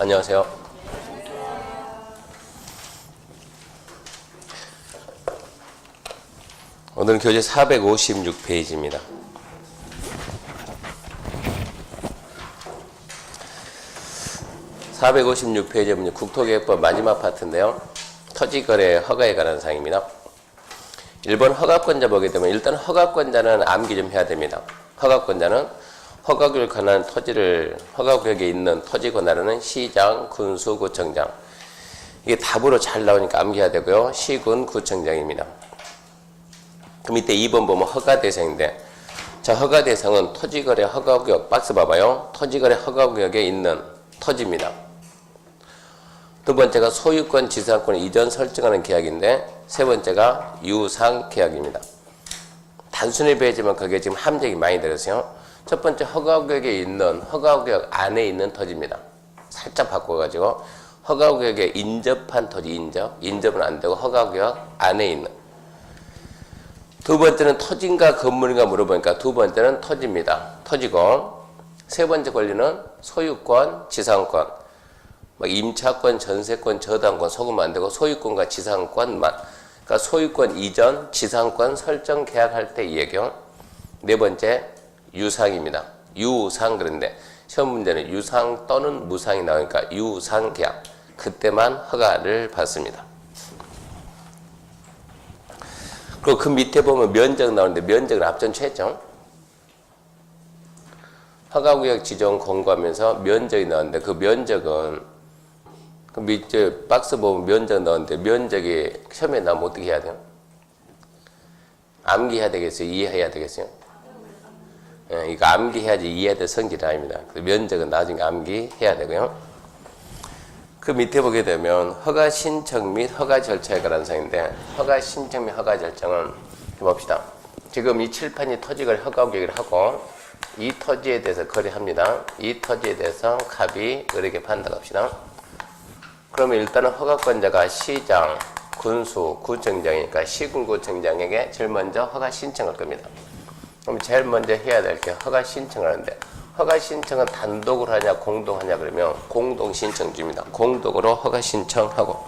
안녕하세요. 오늘 교재 456페이지입니다. 456페이지에 보면 국토계획법 마지막 파트인데요. 토지거래 허가에 관한 사항입니다. 1번 허가권자 보게 되면 일단 허가권자는 암기 좀 해야 됩니다. 허가권자는 허가구역에 관한 토지를 허가구역에 있는 토지 권한은 시장, 군수, 구청장. 이게 답으로 잘 나오니까 암기해야 되고요. 시군, 구청장입니다. 그럼 이때 2번 보면 허가 대상인데, 자, 허가 대상은 토지거래 허가구역, 박스 봐봐요. 토지거래 허가구역에 있는 토지입니다. 두 번째가 소유권, 지상권 이전 설정하는 계약인데, 세 번째가 유상 계약입니다. 단순히 배우지만 그게 지금 함정이 많이 들었어요. 첫 번째 허가구역에 있는, 허가구역 안에 있는 토지입니다. 살짝 바꿔가지고 허가구역에 인접한 토지, 인접은 안 되고 허가구역 안에 있는. 두 번째는 토지인가 건물인가 물어보니까 두 번째는 토지입니다. 토지고, 세 번째 권리는 소유권, 지상권, 임차권, 전세권, 저당권 속으면 안 되고 소유권과 지상권만. 그러니까 소유권 이전, 지상권 설정 계약할 때 이 얘기요. 네 번째 유상입니다. 유상. 그런데 시험 문제는 유상 또는 무상이 나오니까 유상 계약. 그때만 허가를 받습니다. 그리고 그 밑에 보면 면적 나오는데 면적은 앞전 최죠. 허가구역 지정 공고하면서 면적이 나오는데 그 면적은 그 밑에 박스 보면 면적 나오는데 면적이 시험에 나오면 어떻게 해야 돼요? 암기해야 되겠어요? 이해해야 되겠어요? 이거 암기해야지 이해될 성질이 아닙니다. 그 면적은 나중에 암기해야 되고요. 그 밑에 보게 되면 허가 신청 및 허가 절차에 관한 사항인데, 허가 신청 및 허가 절차는 봅시다. 지금 이 칠판이 토지거래 허가구역을 하고 이 토지에 대해서 거래합니다. 이 토지에 대해서 갑이 을에게 판다고 합시다. 그러면 일단은 허가권자가 시장, 군수, 구청장이니까 시군구청장에게 제일 먼저 허가 신청할 겁니다. 그럼 제일 먼저 해야 될 게 허가 신청을 하는데, 허가 신청은 단독으로 하냐 공동하냐 그러면 공동 신청주입니다. 공동으로 허가 신청하고,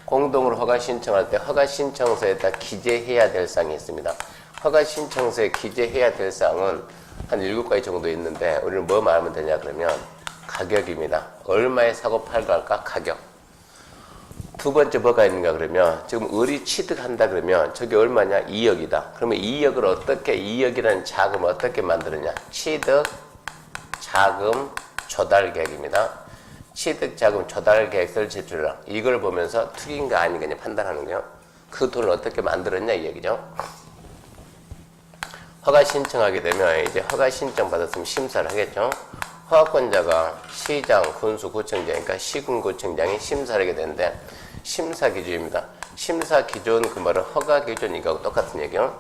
공동으로 허가 신청할 때 허가 신청서에다 기재해야 될 사항이 있습니다. 허가 신청서에 기재해야 될 사항은 한 7가지 정도 있는데, 우리는 뭐 말하면 되냐 그러면 가격입니다. 얼마에 사고 팔고 할까? 가격. 두 번째 뭐가 있는가 그러면 지금 을이 취득한다 그러면 저게 얼마냐? 2억이다. 그러면 2억을 어떻게, 2억이라는 자금을 어떻게 만드느냐? 취득 자금 조달 계획입니다. 취득 자금 조달 계획서를 제출하라. 이걸 보면서 투기인가 아닌가 판단하는 거예요. 그 돈을 어떻게 만들었냐 이 얘기죠. 허가 신청하게 되면 이제 허가 신청 받았으면 심사를 하겠죠. 허가권자가 시장, 군수, 구청장이니까 시군구청장이 심사를 하게 되는데, 심사 기준입니다. 심사 기준, 그 말은 허가 기준 이거하고 똑같은 얘기요.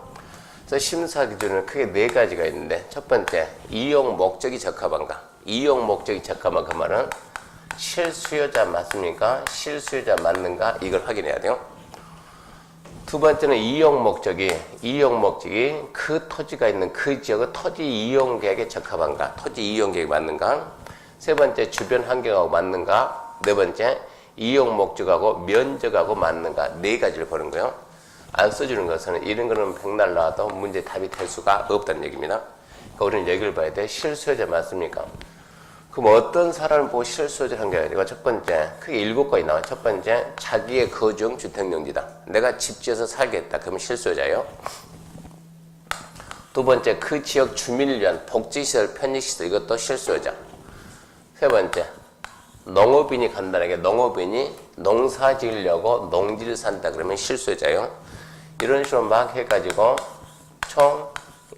그래서 심사 기준은 크게 4가지가 있는데, 첫 번째 이용 목적이 적합한가. 이용 목적이 적합한 그 말은 실수요자 맞습니까? 실수요자 맞는가? 이걸 확인해야 돼요. 두 번째는 이용 목적이 그 토지가 있는 그 지역의 토지 이용 계획에 적합한가? 토지 이용 계획이 맞는가? 세 번째 주변 환경하고 맞는가? 네 번째 이용 목적하고 면적하고 맞는가? 4가지를 보는 거예요. 안 써주는 것은 이런 거는 백날 나와도 문제 답이 될 수가 없다는 얘기입니다. 그러니까 우리는 여기를 봐야 돼. 실수요자 맞습니까? 그럼 어떤 사람을 보고 실수요자를 한 게 아니고, 첫 번째 크게 7가지 나와요. 첫 번째 자기의 거주형 주택용지다. 내가 집 지어서 살겠다. 그러면 실수요자예요. 두 번째 그 지역 주민을 위한 복지시설, 편익시설, 이것도 실수요자. 세 번째 농업인이 간단하게 농업인이 농사 지으려고 농지를 산다 그러면 실수요자예요. 이런 식으로 막 해가지고 총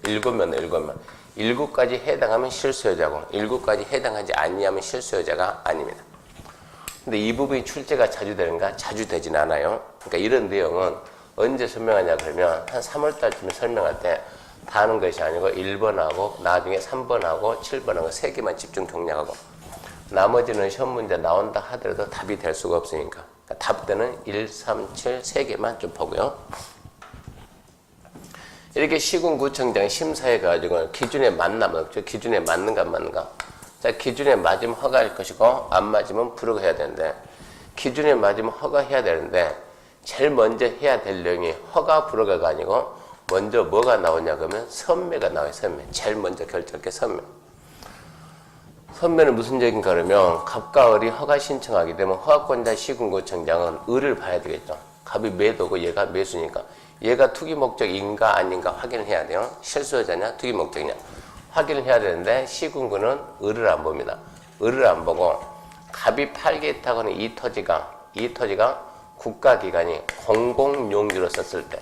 7명. 7가지 해당하면 실수요자고 7가지 해당하지 아니하면 실수요자가 아닙니다. 근데 이 부분이 출제가 자주 되는가? 자주 되진 않아요. 그러니까 이런 내용은 언제 설명하냐 그러면 한 3월달쯤에 설명할 때 다 하는 것이 아니고 1번하고 나중에 3번하고 7번하고 3개만 집중 경략하고, 나머지는 시험 문제 나온다 하더라도 답이 될 수가 없으니까 답대는 1, 3, 7 3개만 좀 보고요. 이렇게 시군구청장 심사해가지고 기준에 맞나 없죠. 기준에 맞는가 안 맞는가. 자, 기준에 맞으면 허가할 것이고 안 맞으면 불허가 해야 되는데 기준에 맞으면 허가해야 되는데 제일 먼저 해야 될 내용이 허가 불허가가 아니고 먼저 뭐가 나오냐 그러면 선매가 나와요. 선매. 제일 먼저 결정할 게 선매. 선매는 무슨 얘기인가 그러면 갑과 을이 허가 신청하게 되면 허가권자 시군구청장은 을을 봐야 되겠죠. 갑이 매도고 얘가 매수니까 얘가 투기 목적인가 아닌가 확인을 해야 돼요. 실수요자냐 투기 목적이냐 확인을 해야 되는데 시군구는 을을 안 봅니다. 을을 안 보고 갑이 팔겠다고 하는 이 토지가 국가기관이 공공용지로 썼을 때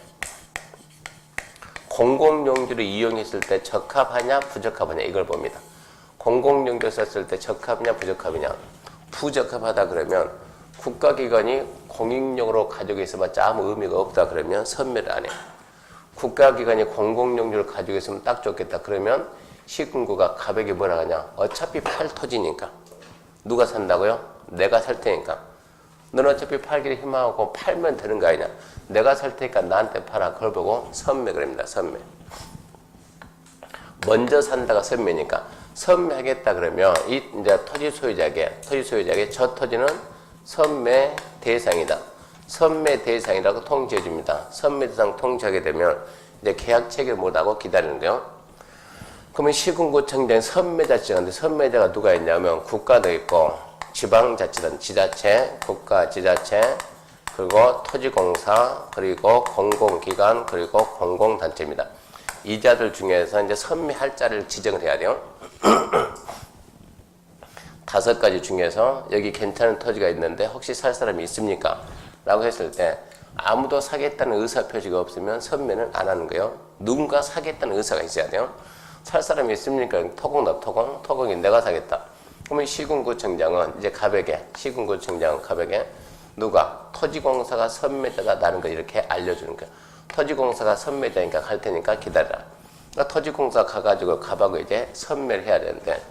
공공용지로 이용했을 때 적합하냐 부적합하냐 이걸 봅니다. 공공용지로 썼을 때 적합하냐 부적합이냐 부적합하다 그러면 국가기관이 공익용으로 가지고 있어봤자 아무 의미가 없다 그러면 선매를 안 해요. 국가기관이 공공용지를 가지고 있으면 딱 좋겠다 그러면 시군구가 갑에게 뭐라 하냐 어차피 팔 토지니까 누가 산다고요? 내가 살 테니까 넌 어차피 팔기를 희망하고 팔면 되는 거 아니냐 내가 살 테니까 나한테 팔아 그걸 보고 선매 그럽니다. 선매 먼저 산다가 선매니까 선매하겠다 그러면 이 이제 토지 소유자에게 저 토지는 선매 대상이다. 선매 대상이라고 통지해 줍니다. 선매 대상 통지하게 되면 이제 계약 체결 못하고 기다리는 거요. 그러면 시군구청장 선매자 지정하는데 선매자가 누가 있냐면 국가도 있고 지방자치단 지자체, 국가 지자체, 그리고 토지공사, 그리고 공공기관, 그리고 공공단체입니다. 이 자들 중에서 이제 선매할 자를 지정을 해야 돼요. 5가지 중에서 여기 괜찮은 토지가 있는데 혹시 살 사람이 있습니까? 라고 했을 때 아무도 사겠다는 의사표시가 없으면 선매는 안 하는 거예요. 누군가 사겠다는 의사가 있어야 돼요. 살 사람이 있습니까? 토공이 내가 사겠다. 그러면 시군구청장은 이제 시군구청장은 갑에게 누가 토지공사가 선매자다 나는 거 이렇게 알려주는 거예요. 토지공사가 선매자니까 갈 테니까 기다려라. 그러니까 토지공사 가가지고 갑하고 이제 선매를 해야 되는데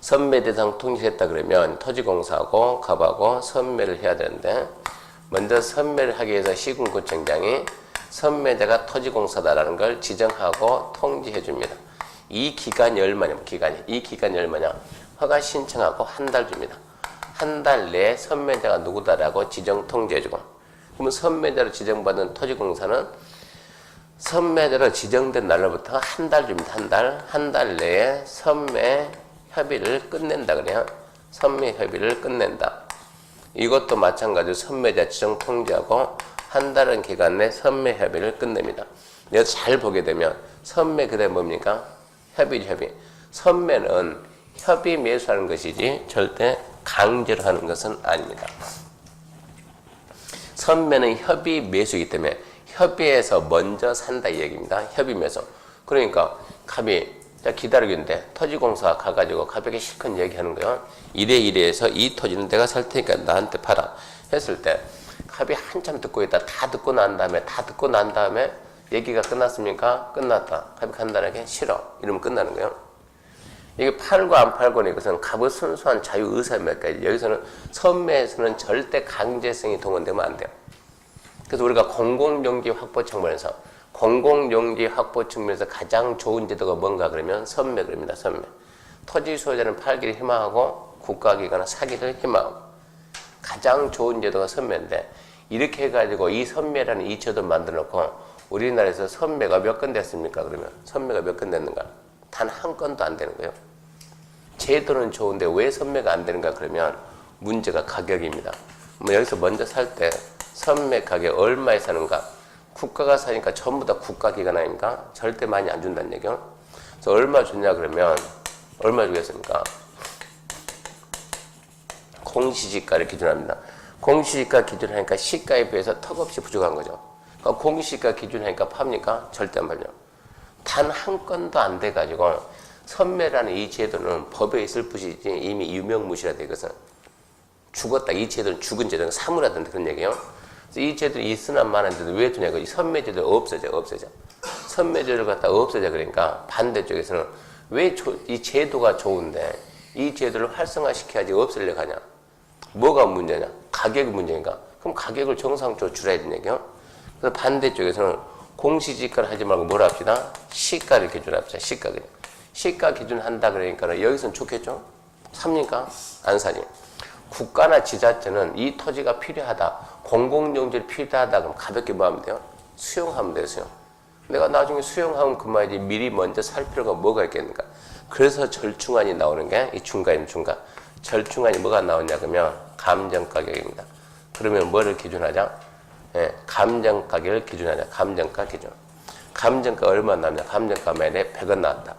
선매 대상 통지했다 그러면 토지공사하고 갑하고 선매를 해야 되는데 먼저 선매를 하기 위해서 시군구청장이 선매자가 토지공사다라는 걸 지정하고 통지해 줍니다. 이 기간이 얼마냐? 이 기간이 얼마냐? 허가 신청하고 한 달 줍니다. 한 달 내에 선매자가 누구다라고 지정 통지해주고 그러면 선매자로 지정받은 토지공사는 선매자로 지정된 날로부터 한 달 줍니다. 한 달 내에 선매 협의를 끝낸다 그래요. 선매 협의를 끝낸다. 이것도 마찬가지로 선매자 지정 통지하고 한 달은 기간 내 선매 협의를 끝냅니다. 여기서 잘 보게 되면 선매 그다음에 뭡니까? 협의. 선매는 협의 매수하는 것이지 절대 강제로 하는 것은 아닙니다. 선매는 협의 매수이기 때문에 협의에서 먼저 산다 이 얘기입니다. 협의 매수. 그러니까 갑이 기다리겠는데 토지공사 가가지고 갑에게 실컷 얘기하는 거예요. 이래서 이 토지는 내가 살 테니까 나한테 팔아 했을 때 갑이 한참 듣고 있다. 다 듣고 난 다음에 얘기가 끝났습니까? 끝났다. 갑이 간단하게 싫어. 이러면 끝나는 거예요. 이게 팔고 안 팔고는 이것은 갑의 순수한 자유의사입니다. 여기서는 선매에서는 절대 강제성이 동원되면 안 돼요. 그래서 우리가 공공용지 확보 측면에서 가장 좋은 제도가 뭔가 그러면 선매 그럽니다. 선매. 토지 소유자는 팔기를 희망하고 국가기관은 사기를 희망하고 가장 좋은 제도가 선매인데 이렇게 해가지고 이 선매라는 이 제도 만들어 놓고 우리나라에서 선매가 몇 건 됐습니까? 그러면 선매가 몇 건 됐는가? 단 한 건도 안 되는 거예요. 제도는 좋은데 왜 선매가 안 되는가? 그러면 문제가 가격입니다. 여기서 먼저 살 때 선매 가격 얼마에 사는가? 국가가 사니까 전부 다 국가기관 아닙니까? 절대 많이 안 준다는 얘기요. 그래서 얼마 줬냐 그러면 얼마 주겠습니까? 공시지가를 기준합니다. 공시지가 기준하니까 시가에 비해서 턱없이 부족한 거죠. 그러니까 공시지가 기준하니까 팝니까? 절대 안 팔려. 단 한 건도 안 돼가지고 선매라는 이 제도는 법에 있을 뿐이지 이미 유명무실하다 이것은. 죽었다. 이 제도는 죽은 제도는 사물하던데 그런 얘기예요. 그래서 이 제도는 있으나 마나인데도 왜 두냐? 이 선매제도를 없어져. 선매제도를 갖다 없어져. 그러니까 반대쪽에서는 왜 이 제도가 좋은데 이 제도를 활성화시켜야지 없애려고 하냐? 뭐가 문제냐? 가격이 문제니까. 그럼 가격을 정상적으로 줄여야 되는 얘기요. 그래서 반대쪽에서는 공시지가를 하지 말고 뭘 합시다? 시가를 기준합시다. 시가 기준 한다 그러니까 여기서는 좋겠죠? 삽니까? 안 사지. 국가나 지자체는 이 토지가 필요하다, 공공용지를 필요하다 그럼 가볍게 뭐 하면 돼요? 수용하면 돼요, 수용. 내가 나중에 수용하면 그만이지 미리 먼저 살 필요가 뭐가 있겠는가? 그래서 절충안이 나오는 게 이 중간입니다, 중간. 절충안이 뭐가 나오냐 그러면 감정가격입니다. 그러면 뭐를 기준하자? 예, 감정가격을 기준하자. 감정가 기준. 감정가 얼마 나오냐? 감정가 만약에 100원 나왔다.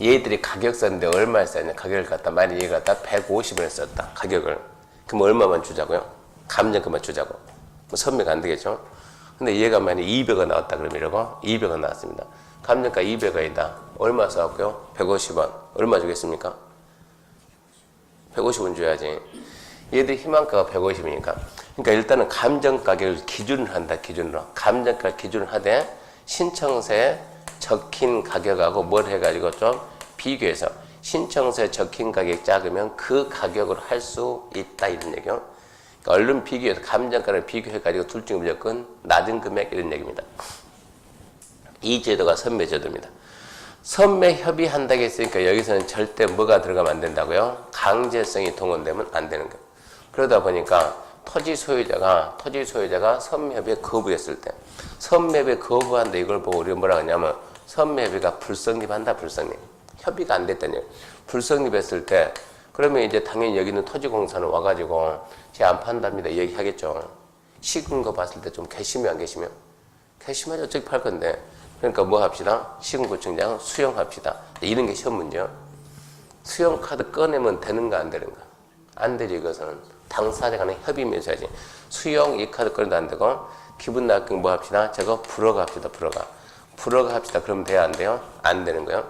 얘들이 가격 썼는데 얼마에 썼냐? 가격을 갖다 만약에 얘가 갖다 150원에 썼다. 가격을. 그럼 얼마만 주자고요? 감정가만 주자고. 뭐 선매가 안 되겠죠? 근데 얘가 만약에 200원 나왔다 그러면 이러고 200원 나왔습니다. 감정가 200원이다. 얼마 써왔고요? 150원. 얼마 주겠습니까? 150원 줘야지. 얘들 희망가가 150이니까. 그러니까 일단은 감정가격을 기준을 한다. 기준으로. 감정가 기준을 하되 신청서에 적힌 가격하고 뭘 해가지고 좀 비교해서 신청서에 적힌 가격이 작으면 그 가격으로 할 수 있다. 이런 얘기요. 그러니까 얼른 비교해서 감정가를 비교해가지고 둘 중에 무조건 낮은 금액 이런 얘기입니다. 이 제도가 선매제도입니다. 선매 협의한다고 했으니까 여기서는 절대 뭐가 들어가면 안 된다고요? 강제성이 동원되면 안 되는 거예요. 그러다 보니까 토지 소유자가 선매협의에 거부했을 때 선매협의에 거부한다 이걸 보고 우리가 뭐라 하냐면 선매협의가 불성립한다. 불성립. 협의가 안 됐다니. 불성립했을 때 그러면 이제 당연히 여기 있는 토지공사는 와가지고 제 안 판답니다 얘기하겠죠. 식은 거 봤을 때 좀 괘씸해 안 괘씸해요? 괘씸하지 어차피 팔 건데. 그러니까 뭐 합시다? 시군구청장 수용합시다. 이런 게 시험 문제요. 수용카드 꺼내면 되는가 안 되는가? 안 되죠. 이것은 당사자 간의 협의면서 해야지. 수용 이 카드 꺼내도 안 되고 기분 나쁘게 뭐 합시다? 저거 불어가 합시다. 불어가 합시다. 그러면 돼야 안 돼요? 안 되는 거예요.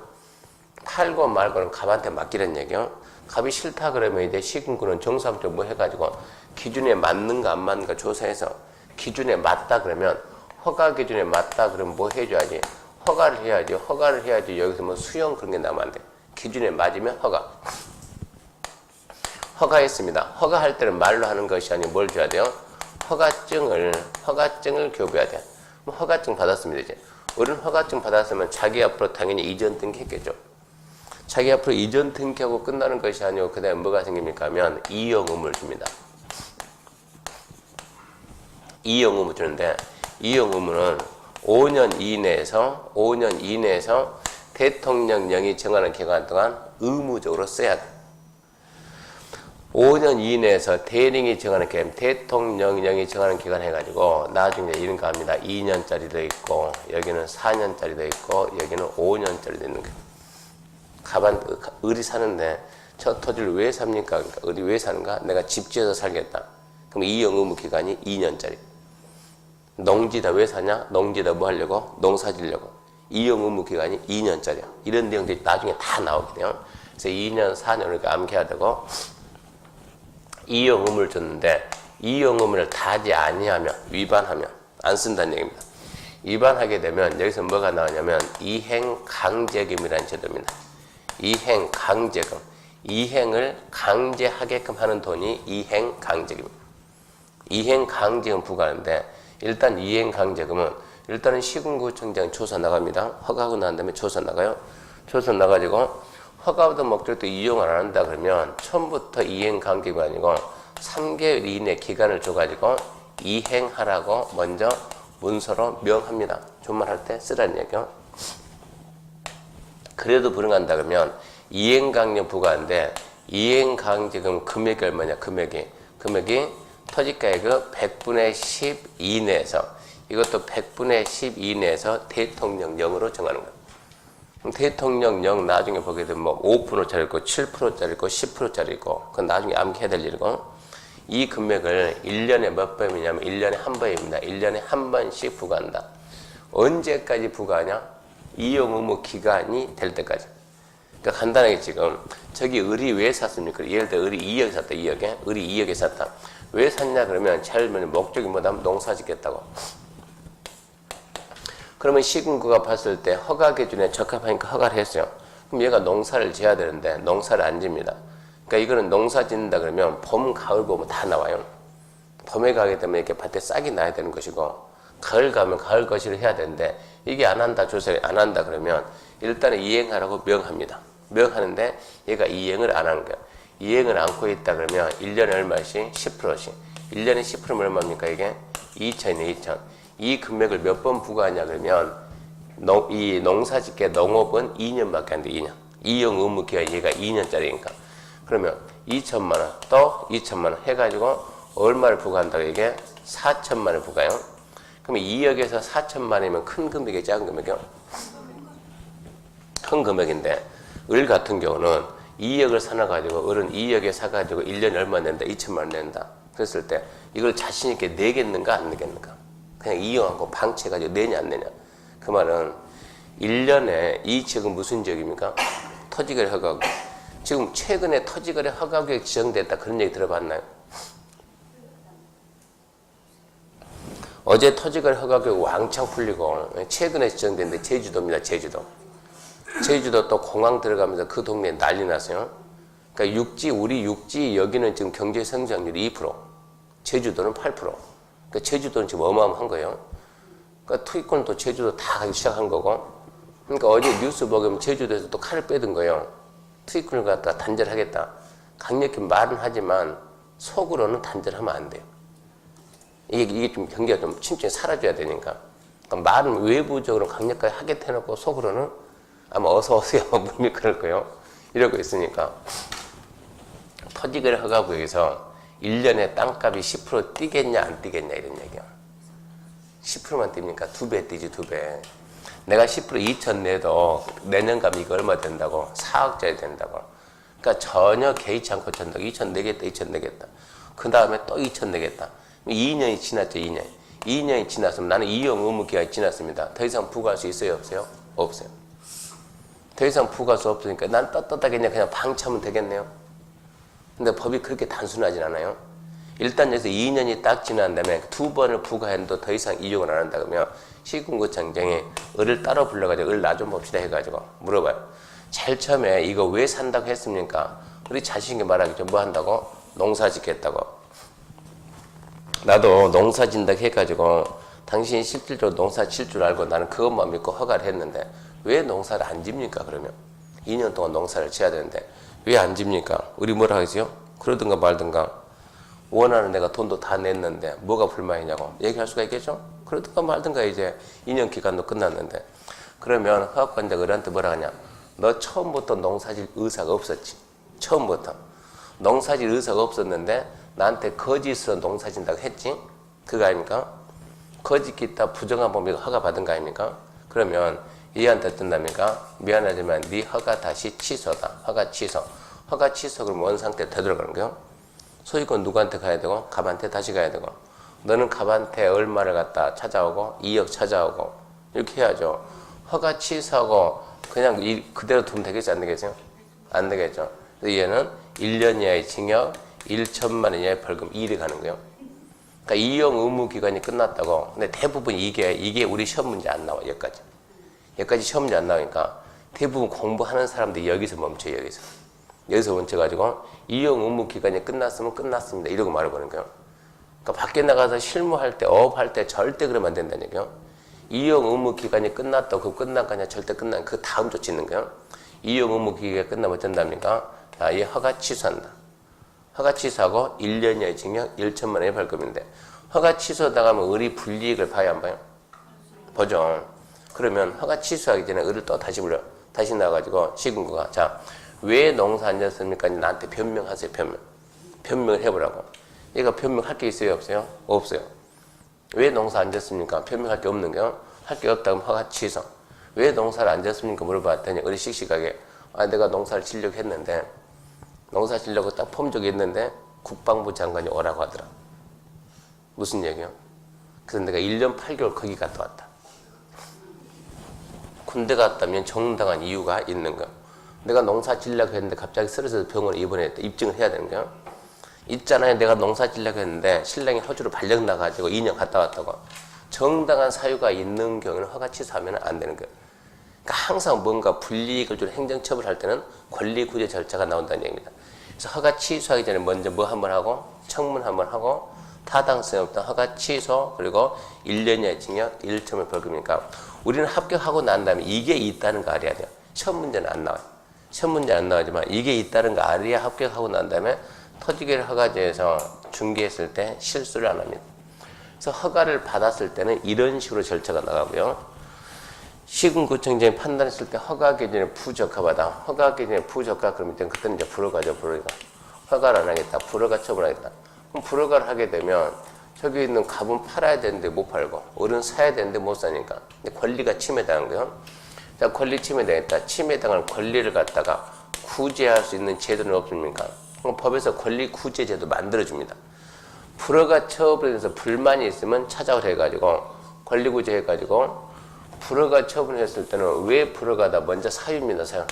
팔고 말고는 갑한테 맡기란 얘기요. 갑이 싫다 그러면 이제 시군구는 정상적으로 뭐 해가지고 기준에 맞는가 안 맞는가 조사해서 기준에 맞다 그러면 허가 기준에 맞다 그러면 뭐 해줘야지? 허가를 해야지. 허가를 해야지. 여기서 뭐 수용 그런 게 나면 안 돼. 기준에 맞으면 허가. 허가했습니다. 허가할 때는 말로 하는 것이 아니고 뭘 줘야 돼요? 허가증을 교부해야 돼. 뭐 허가증 받았습니다. 이제 우리는 허가증 받았으면 자기 앞으로 당연히 이전 등기했겠죠. 자기 앞으로 이전 등기하고 끝나는 것이 아니고 그 다음에 뭐가 생깁니까 하면 이용 의무를 줍니다. 이용 의무 주는데 이용 의무는 5년 이내에서 대통령령이 정하는 기간 동안 의무적으로 써야 돼. 5년 이내에서 대령이 정하는 기간, 대통령령이 정하는 기간 해가지고 나중에 이런 거 합니다. 2년짜리도 있고 여기는 4년짜리도 있고 여기는 5년짜리도 있는 거예요. 가만 을이 사는데 저 토지를 왜 삽니까? 그러니까 을이 왜 사는가? 내가 집 지어서 살겠다. 그럼 이용 의무 기간이 2년짜리. 농지다 왜 사냐? 농지다 뭐 하려고? 농사 지려고. 이용 의무 기간이 2년짜리야. 이런 내용들이 나중에 다 나오게 돼요. 그래서 2년, 4년을 이렇게 암기해야 되고 이용 의무를 줬는데 이용 의무를 다하지 아니하면 위반하면 안 쓴다는 얘기입니다. 위반하게 되면 여기서 뭐가 나오냐면 이행 강제금이라는 제도입니다. 이행 강제금. 이행을 강제하게끔 하는 돈이 이행 강제금입니다. 이행 강제금 부과하는데 일단 이행 강제금은 일단은 시군구청장 조사 나갑니다. 허가하고 난 다음에 조사 나가요. 조사 나가지고 허가도 목적도 이용을 안 한다 그러면 처음부터 이행 강제금이 아니고 3개월 이내 기간을 줘가지고 이행하라고 먼저 문서로 명합니다. 존말할 때 쓰라는 얘기요. 그래도 불응한다 그러면 이행강령 부과인데 이행강제금 금액이 얼마냐? 금액이 토지가액의 100분의 10 이내에서 이것도 100분의 10 이내에서 대통령령으로 정하는 거예요. 그럼 대통령령 나중에 보게 되면 뭐 5%짜리 있고 7%짜리 있고 10%짜리 있고 그건 나중에 암기해야 될 일이고 이 금액을 1년에 몇 번이냐면 1년에 한 번입니다. 1년에 한 번씩 부과한다. 언제까지 부과하냐? 이용 의무 기간이 될 때까지. 그러니까 간단하게 지금 저기 을이 왜 샀습니까? 예를 들어 을이 2억에 샀다. 2억에. 을이 2억에 샀다. 왜 샀냐 그러면 제일 목적이 뭐냐면 농사 짓겠다고. 그러면 시군구가 봤을 때 허가 기준에 적합하니까 허가를 했어요. 그럼 얘가 농사를 지어야 되는데 농사를 안 집니다. 그러니까 이거는 농사 짓는다 그러면 봄, 가을 보면 다 나와요. 봄에 가게 되면 이렇게 밭에 싹이 나야 되는 것이고 가을 가면 가을 거시를 해야 되는데 이게 안 한다, 조세 안 한다 그러면 일단은 이행하라고 명합니다. 명하는데 얘가 이행을 안 하는 거야. 이행을 안고 있다 그러면 1년에 얼마씩? 10%씩. 1년에 10%면 얼마입니까 이게? 2천이네, 2천. 이 금액을 몇 번 부과하냐 그러면 이 농사짓게 농업은 2년밖에 안 돼, 2년. 이용 의무 기간이 얘가 2년짜리니까. 그러면 2천만 원, 또 2천만 원 해가지고 얼마를 부과한다고 이게? 4천만 원 부과요. 그러면 2억에서 4천만 원이면 큰 금액이 작은 금액이요? 큰 금액인데 을 같은 경우는 2억을 사놔가지고 을은 2억에 사가지고 1년에 얼마 낸다? 2천만 원 낸다. 그랬을 때 이걸 자신 있게 내겠는가 안 내겠는가? 그냥 이용하고 방치해가지고 내냐 안 내냐? 그 말은 1년에 이 지역은 무슨 지역입니까? 토지거래 허가구역. 지금 최근에 토지거래 허가구역 지정됐다 그런 얘기 들어봤나요? 어제 토지거래 허가구역 왕창 풀리고 최근에 지정됐는데 제주도입니다. 제주도 또 공항 들어가면서 그 동네에 난리 났어요. 그러니까 우리 육지 여기는 지금 경제 성장률이 2%, 제주도는 8%. 그러니까 제주도는 지금 어마어마한 거예요. 그러니까 투기권은 또 제주도 다 가기 시작한 거고. 그러니까 어제 뉴스 보면 제주도에서 또 칼을 빼든 거예요. 투기권을 갖다 단절하겠다. 강력히 말은 하지만 속으로는 단절하면 안 돼요. 이게 좀 경기가 좀 침체에 사라져야 되니까. 그러니까 말은 외부적으로 강력하게 하겠다 해놓고 속으로는 아마 어서 오세요 물밀 그럴 거예요. 이러고 있으니까 토지거래 허가구역에서 1년에 땅값이 10% 뛰겠냐 안 뛰겠냐 이런 얘기야. 10%만 뜁니까? 2배 뛰지 2배. 내가 10% 2천 내도 내년 가면 이거 얼마 된다고? 4억짜리 된다고. 그러니까 전혀 개의치 않고 전다고 2천 내겠다 2천 내겠다. 그 다음에 또 2천 내겠다. 2년이 지났죠 2년. 2년이 지났으면 나는 이용 의무 기간이 지났습니다. 더 이상 부과할 수 있어요 없어요? 없어요. 더 이상 부과할 수 없으니까 난 떳떳하게 그냥 방치하면 되겠네요. 근데 법이 그렇게 단순하진 않아요. 일단 여기서 2년이 딱 지난 다음에 2번을 부과했는데 더 이상 이용을 안 한다 그러면 시군구청장이 을을 따로 불러가지고 을 나 좀 봅시다 해가지고 물어봐요. 제일 처음에 이거 왜 산다고 했습니까? 우리 자신 있게 말하겠죠. 뭐 한다고? 농사 짓겠다고. 나도 농사 짓는다고 해가지고 당신이 실질적으로 농사 질 줄 알고 나는 그것만 믿고 허가를 했는데 왜 농사를 안 집니까 그러면? 2년 동안 농사를 지어야 되는데 왜 안 집니까? 우리 뭐라 하겠어요? 그러든가 말든가. 원하는 내가 돈도 다 냈는데 뭐가 불만이냐고 얘기할 수가 있겠죠? 그러든가 말든가 이제 2년 기간도 끝났는데 그러면 허가권자가 을한테 뭐라 하냐? 너 처음부터 농사질 의사가 없었지. 처음부터. 농사질 의사가 없었는데 나한테 거짓으로 농사진다고 했지? 그거 아닙니까? 거짓 기타 부정한 범위가 허가 받은 거 아닙니까? 그러면 얘한테 어떤답니까? 미안하지만 네 허가 다시 취소다. 허가 취소. 허가 취소 그러면 원상태 되돌아가는 거요. 소유권 누구한테 가야 되고 갑한테 다시 가야 되고 너는 갑한테 얼마를 갖다 찾아오고 2억 찾아오고 이렇게 해야죠. 허가 취소하고 그냥 그대로 두면 되겠지 안 되겠어요? 안 되겠죠. 그래서 얘는 1년 이하의 징역 1천만 원 이하의 벌금 2일이 가는 거예요. 그러니까 이용 의무 기간이 끝났다고. 근데 대부분 이게 우리 시험 문제 안 나와. 여기까지 시험 문제 안 나오니까 대부분 공부하는 사람들이 여기서 멈춰요. 여기서 멈춰가지고 이용 의무 기간이 끝났으면 끝났습니다. 이러고 말해버리는 거예요. 그러니까 밖에 나가서 실무할 때, 어업할 때 절대 그러면 안 된다는 얘기예요. 이용 의무 기간이 끝났다고 그 끝난 거 아니야. 절대 끝난 그 다음 조치 있는 거예요. 이용 의무 기간이 끝나면 어쩐답니까? 얘 허가 취소한다. 허가 취소하고 1년 이하의 징역 1천만 원의 벌금인데 허가 취소당하면 을이 불이익을 봐야 안 봐요? 보죠. 그러면 허가 취소하기 전에 을을 또 다시 불러. 다시 나와가지고 시군구가 자 왜 농사 안 졌습니까? 나한테 변명하세요. 변명을 해보라고. 얘가 변명할 게 있어요? 없어요? 없어요. 왜 농사 안 졌습니까? 변명할 게 없는 거요. 할 게 없다면 허가 취소. 왜 농사를 안 졌습니까? 물어봤더니 을이 씩씩하게 내가 농사를 지려고 했는데 농사 지려고 딱 폼적이 있는데 국방부 장관이 오라고 하더라. 무슨 얘기요? 그래서 내가 1년 8개월 거기 갔다 왔다. 군대 갔다면 정당한 이유가 있는 거. 내가 농사 지려고 했는데 갑자기 쓰러져서 병원에 입원했다. 입증을 해야 되는 거야. 있잖아요. 내가 농사 지려고 했는데 신랑이 호주로 발령 나가지고 2년 갔다 왔다고. 정당한 사유가 있는 경우는 허가 취소하면 안 되는 거예요. 그러니까 항상 뭔가 불이익을 준 행정처벌할 때는 권리구제 절차가 나온다는 얘기입니다. 그래서 허가 취소하기 전에 먼저 뭐 한번 하고 청문 한번 하고 타당성이 없다 허가 취소 그리고 1년 이하의 징역 1천만 원 벌금이니까 우리는 합격하고 난 다음에 이게 있다는 거 알아야 돼요. 시험 문제는 안 나와요. 시험 문제 안 나오지만 이게 있다는 거 알아야 합격하고 난 다음에 토지개발 허가제에서 중개했을 때 실수를 안 합니다. 그래서 허가를 받았을 때는 이런 식으로 절차가 나가고요. 시군구청장이 판단했을 때 허가 기준에 부적합하다. 허가 기준에 부적합 그러면 그때는 이제 불허가죠. 불허가. 허가를 안 하겠다. 불허가 처분하겠다. 그럼 불허가를 하게 되면 저기 있는 갑은 팔아야 되는데 못 팔고 을은 사야 되는데 못 사니까 권리가 침해당한 거예요. 자, 권리 침해당했다. 침해당한 권리를 갖다가 구제할 수 있는 제도는 없습니까? 그럼 법에서 권리 구제 제도 만들어줍니다. 불허가 처분에 대해서 불만이 있으면 찾아오라 해가지고 권리 구제 해가지고 불허가 처분했을 때는 왜 불허가다 먼저 사유입니다. 사유.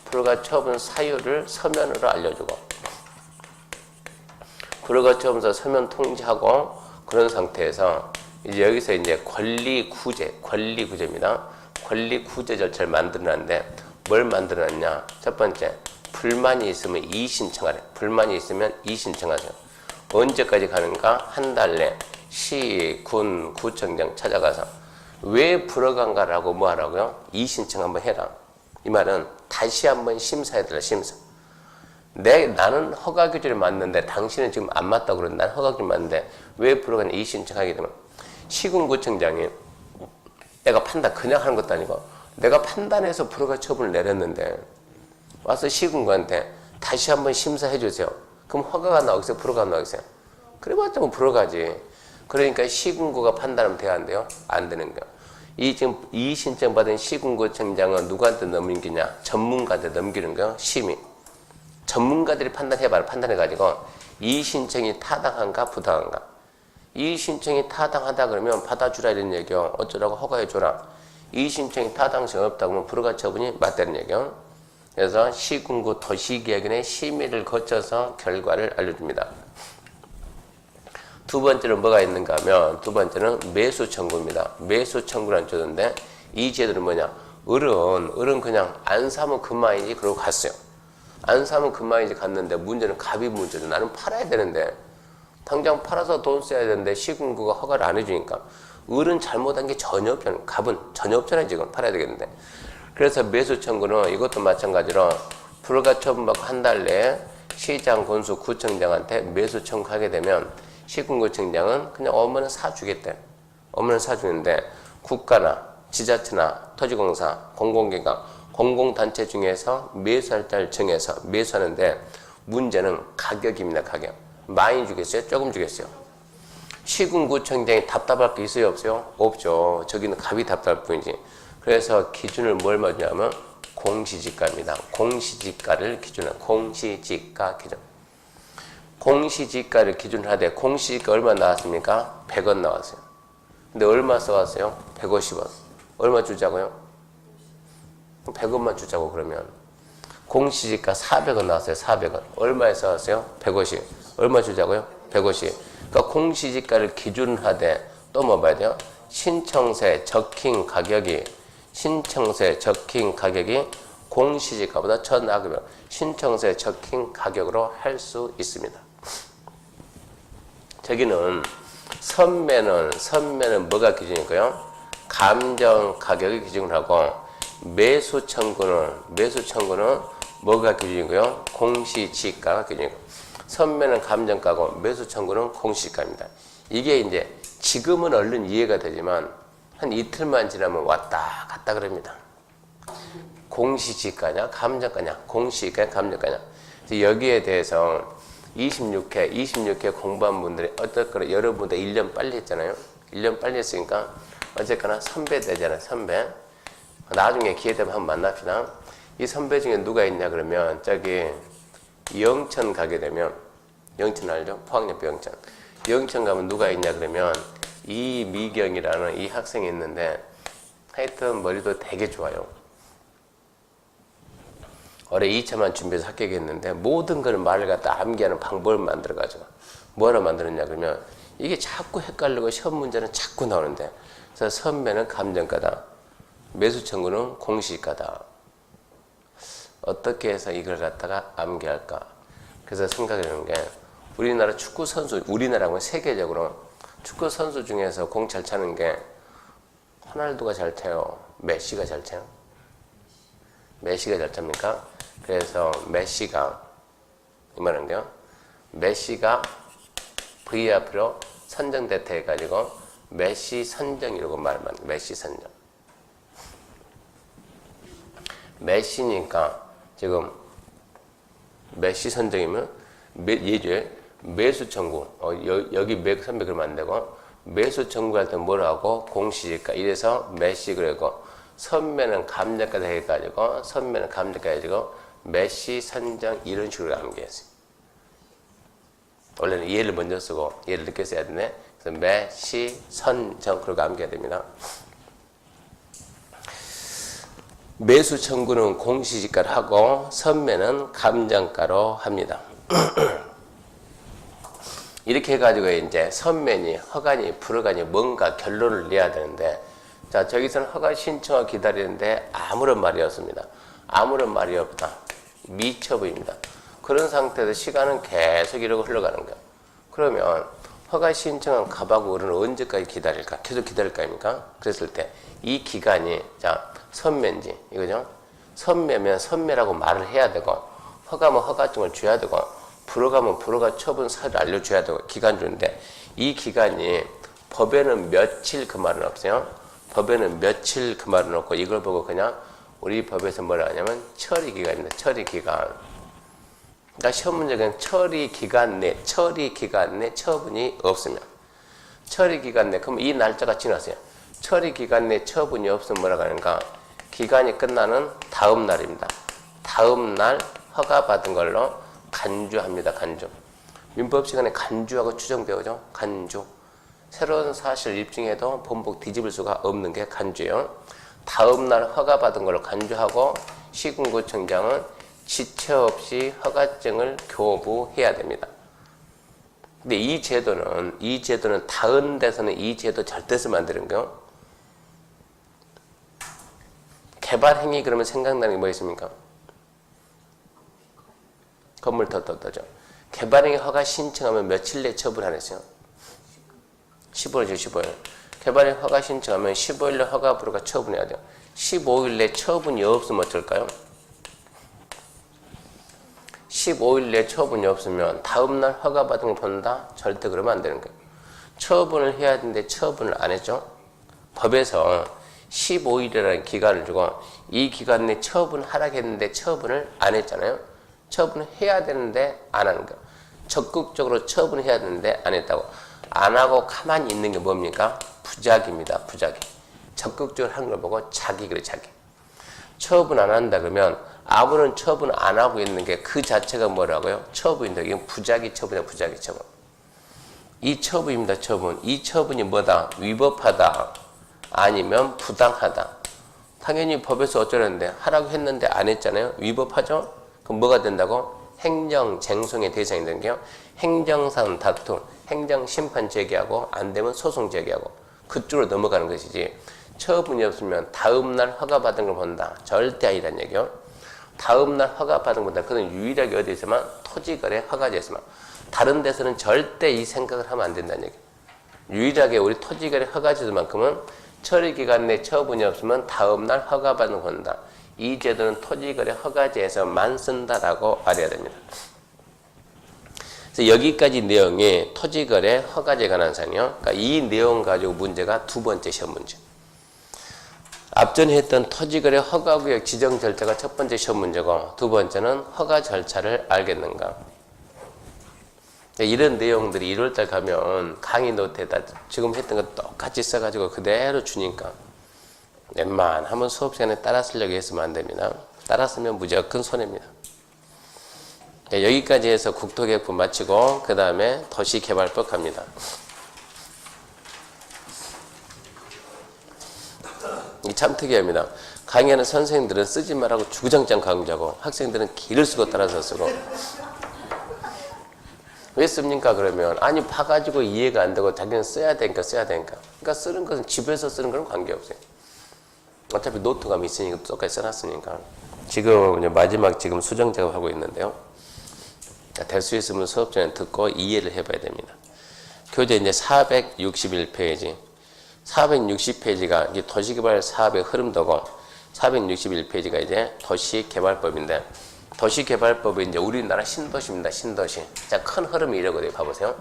불허가 처분 사유를 서면으로 알려주고 불허가 처분서 서면 통지하고 그런 상태에서 이제 여기서 이제 권리 구제입니다. 권리 구제 절차를 만들어놨는데 뭘 만들어놨냐? 첫 번째, 불만이 있으면 이의신청하래. 불만이 있으면 이의신청하세요. 언제까지 가는가? 한 달 내 시, 군, 구청장 찾아가서 왜 불허간가라고 뭐 하라고요? 이의신청 한번 해라. 이 말은 다시 한번 심사해달라. 심사. 나는 허가 기준에 맞는데 당신은 지금 안 맞다고 그러는데 난 허가 기준에 맞는데 왜 불허가냐? 이의신청하게 되면 시군구청장이 내가 판단 그냥 하는 것도 아니고 내가 판단해서 불허가 처분을 내렸는데 와서 시군구한테 다시 한번 심사해 주세요. 그럼 허가가 나오겠어요? 불허가 나오겠어요? 그래봤자 뭐 불허가지. 그러니까 시군구가 판단하면 돼야 안 돼요? 안 되는 거예요. 이 지금 이의신청 받은 시군구청장은 누구한테 넘기냐? 전문가한테 넘기는 거예요. 심의. 전문가들이 판단해봐라. 판단해가지고 이의신청이 타당한가 부당한가. 이의신청이 타당하다 그러면 받아주라 이런 얘기요. 어쩌라고 허가해줘라. 이의신청이 타당성이 없다 그러면 불허가 처분이 맞다는 얘기요. 그래서 시군구 도시계획원의 심의를 거쳐서 결과를 알려줍니다. 두 번째는 뭐가 있는가 하면 두 번째는 매수 청구입니다. 매수 청구라는 제도인데 이 제도는 뭐냐? 을은 그냥 안 사면 그만이지 그러고 갔어요. 안 사면 그만이지 갔는데 문제는 갑이 문제죠. 나는 팔아야 되는데 당장 팔아서 돈 써야 되는데 시군구가 허가를 안 해주니까 을은 잘못한 게 전혀 없잖아요. 갑은 전혀 없잖아요. 지금 팔아야 되겠는데. 그래서 매수 청구는 이것도 마찬가지로 불허가 처분받고 한 달 내에 시장, 군수, 구청장한테 매수 청구하게 되면 시군구청장은 그냥 오면은 사주겠대. 오면은 사주는데 국가나 지자체나 토지공사, 공공기관, 공공단체 중에서 매수할 때를 정해서 매수하는데 문제는 가격입니다. 가격. 많이 주겠어요? 조금 주겠어요? 시군구청장이 답답할 게 있어요? 없어요? 없죠. 저기는 갑이 답답할 뿐이지. 그래서 기준을 뭘 맞냐면 공시지가입니다. 공시지가를 기준으로 공시지가 기준. 공시지가를 기준으로 하되 공시지가 얼마 나왔습니까? 100원 나왔어요. 근데 얼마 써왔어요? 150원. 얼마 주자고요? 100원만 주자고 그러면 공시지가 400원 나왔어요. 400원. 얼마에 써왔어요? 150. 얼마 주자고요? 150. 그러니까 공시지가를 기준으로 하되 또 뭐 봐야 돼요? 신청세 적힌 가격이 공시지가보다 더 나으면 신청세 적힌 가격으로 할 수 있습니다. 저기는 선매는 뭐가 기준이고요? 감정 가격이 기준을 하고 매수 청구는 뭐가 기준이고요? 공시지가가 기준이고 선매는 감정가고 매수 청구는 공시지가입니다. 이게 이제 지금은 얼른 이해가 되지만 한 이틀만 지나면 왔다 갔다 그럽니다. 공시지가냐 감정가냐 공시지가냐 감정가냐. 여기에 대해서 26회 공부한 분들이 어떨거나 여러분들 1년 빨리 했잖아요. 1년 빨리 했으니까 어쨌거나 선배 되잖아요. 선배. 나중에 기회 되면 한번 만납시다. 이 선배 중에 누가 있냐 그러면 저기 영천 가게 되면 영천 알죠? 포항역부 영천. 영천 가면 누가 있냐 그러면 이미경이라는 이 학생이 있는데 하여튼 머리도 되게 좋아요. 올해 2차만 준비해서 합격했는데 모든 걸 말을 갖다 암기하는 방법을 만들어가지고 뭐하러 만들었냐 그러면 이게 자꾸 헷갈리고 시험 문제는 자꾸 나오는데 그래서 선배는 감정가다. 매수 청구는 공시가다. 어떻게 해서 이걸 갖다가 암기할까? 그래서 생각을 하는 게 우리나라 축구 선수, 우리나라고 세계적으로 축구 선수 중에서 공 잘 차는 게 호날두가 잘 쳐요? 메시가 잘 쳐요? 메시가 잘 찹니까? 그래서 메시가 이 말은 게요. 메시가 V 앞으로 선정됐다 해가지고 메시 선정이라고 말하면 메시 선정. 메시니까 지금 메시 선정이면 예주에 매수 청구. 여기 매수 선배 그러면 안 되고 매수 청구할 때 뭐라고 공시지가 이래서 메시 그리고 선매는 감정까지 해가지고 선매는 감정까지 해가지고 메시 선정 이런 식으로 암기했어요. 원래는 이해를 먼저 쓰고 이해를 늦게 써야 되네. 그래서 메시 선정 그렇게 암기해야 됩니다. 매수 청구는 공시지가를 하고 선매는 감정가로 합니다. 이렇게 해가지고 이제 선매니 허가니 불허가니 뭔가 결론을 내야 되는데 자 저기서는 허가 신청을 기다리는데 아무런 말이 없습니다. 아무런 말이 없다. 미처분입니다. 그런 상태에서 시간은 계속 이러고 흘러가는 거예요. 그러면 허가 신청한 갑하고 을은 언제까지 기다릴까? 계속 기다릴 거 아닙니까? 그랬을 때 이 기간이 자 선매인지 이거죠? 선매면 선매라고 말을 해야 되고 허가면 허가증을 줘야 되고 불허가면 불허가 처분 사유를 알려줘야 되고 기간 주는데 이 기간이 법에는 며칠 그 말은 없어요. 법에는 며칠 그 말은 없고 이걸 보고 그냥 우리 법에서 뭐라 하냐면 처리 기간입니다. 처리 기간. 그러니까 시험 문제는 처리 기간 내 처분이 없으면 처리 기간 내 그럼 이 날짜가 지났어요. 처리 기간 내 처분이 없으면 뭐라고 하는가? 기간이 끝나는 다음 날입니다. 다음 날 허가받은 걸로 간주합니다. 간주. 민법 시간에 간주하고 추정 배우죠. 간주. 새로운 사실 입증해도 번복 뒤집을 수가 없는 게 간주예요. 다음 날 허가받은 걸로 간주하고 시군구청장은 지체 없이 허가증을 교부해야 됩니다. 근데 이 제도는 다른 데서는 이 제도 절대 쓰면 안 되는 거예요. 개발행위 그러면 생각나는 게 뭐 있습니까? 건물 더죠. 개발행위 허가 신청하면 며칠 내 처분하랬어요? 15일이죠, 15일. 개발행위 허가 신청하면 15일 내 허가 불허가 처분해야 돼요. 15일 내 처분이 없으면 어쩔까요? 15일 내 처분이 없으면 다음날 허가받은 걸 본다? 절대 그러면 안 되는 거예요. 처분을 해야 되는데 처분을 안 했죠? 법에서 15일이라는 기간을 주고 이 기간 내에 처분하라고 했는데 처분을 안 했잖아요. 처분을 해야 되는데 안 하는 거예요. 적극적으로 처분해야 되는데 안 했다고. 안 하고 가만히 있는 게 뭡니까? 부작입니다. 부작이. 적극적으로 하는 걸 보고 자기 그래 자기. 처분 안 한다 그러면 아무런 처분 안 하고 있는 게 그 자체가 뭐라고요? 처분인데 이건 부작위 처분이야. 부작위 처분. 이 처분입니다. 처분. 이 처분이 뭐다? 위법하다. 아니면 부당하다. 당연히 법에서 어쩌라는데 하라고 했는데 안 했잖아요. 위법하죠? 그럼 뭐가 된다고? 행정쟁송의 대상이 되는 게요. 행정상 다툼, 행정심판 제기하고 안 되면 소송 제기하고 그쪽으로 넘어가는 것이지 처분이 없으면 다음날 허가받은 걸 본다. 절대 아니란 얘기요. 다음날 허가받은 건다. 그건 유일하게 어디에서만 토지거래 허가제에서만. 다른 데서는 절대 이 생각을 하면 안 된다는 얘기예요. 유일하게 우리 토지거래 허가제도만큼은 처리기간 내 처분이 없으면 다음날 허가받는 건다. 이 제도는 토지거래 허가제에서만 쓴다라고 알아야 됩니다. 그래서 여기까지 내용이 토지거래 허가제에 관한 사항이요. 그러니까 이 내용 가지고 문제가 두 번째 시험 문제. 앞전에 했던 토지거래 허가구역 지정 절차가 첫 번째 시험 문제고 두 번째는 허가 절차를 알겠는가. 이런 내용들이 1월달 가면 강의 노트에다 지금 했던 거 똑같이 써가지고 그대로 주니까 웬만하면 수업 시간에 따라 쓰려고 했으면 안 됩니다. 따라 쓰면 무조건 손해입니다. 여기까지 해서 국토계획부 마치고 그 다음에 도시개발법 갑니다. 이 참 특이합니다. 강의하는 선생님들은 쓰지 말라고 주구장창 강조하고 학생들은 길을 쓰고 따라서 쓰고 왜 씁니까? 그러면 아니 봐가지고 이해가 안 되고 자기는 써야 되니까 그러니까 쓰는 것은 집에서 쓰는 거는 관계없어요. 어차피 노트감이 있으니까 똑같이 써놨으니까. 지금 이제 마지막 지금 수정 작업하고 있는데요. 될 수 있으면 수업 전에 듣고 이해를 해봐야 됩니다. 교재 이제 461페이지 460페이지가 이제 도시개발 사업의 흐름도고 461페이지가 이제 도시개발법인데 도시개발법이 이제 우리나라 신도시입니다. 신도시. 자, 큰 흐름이 이러거든요. 봐보세요.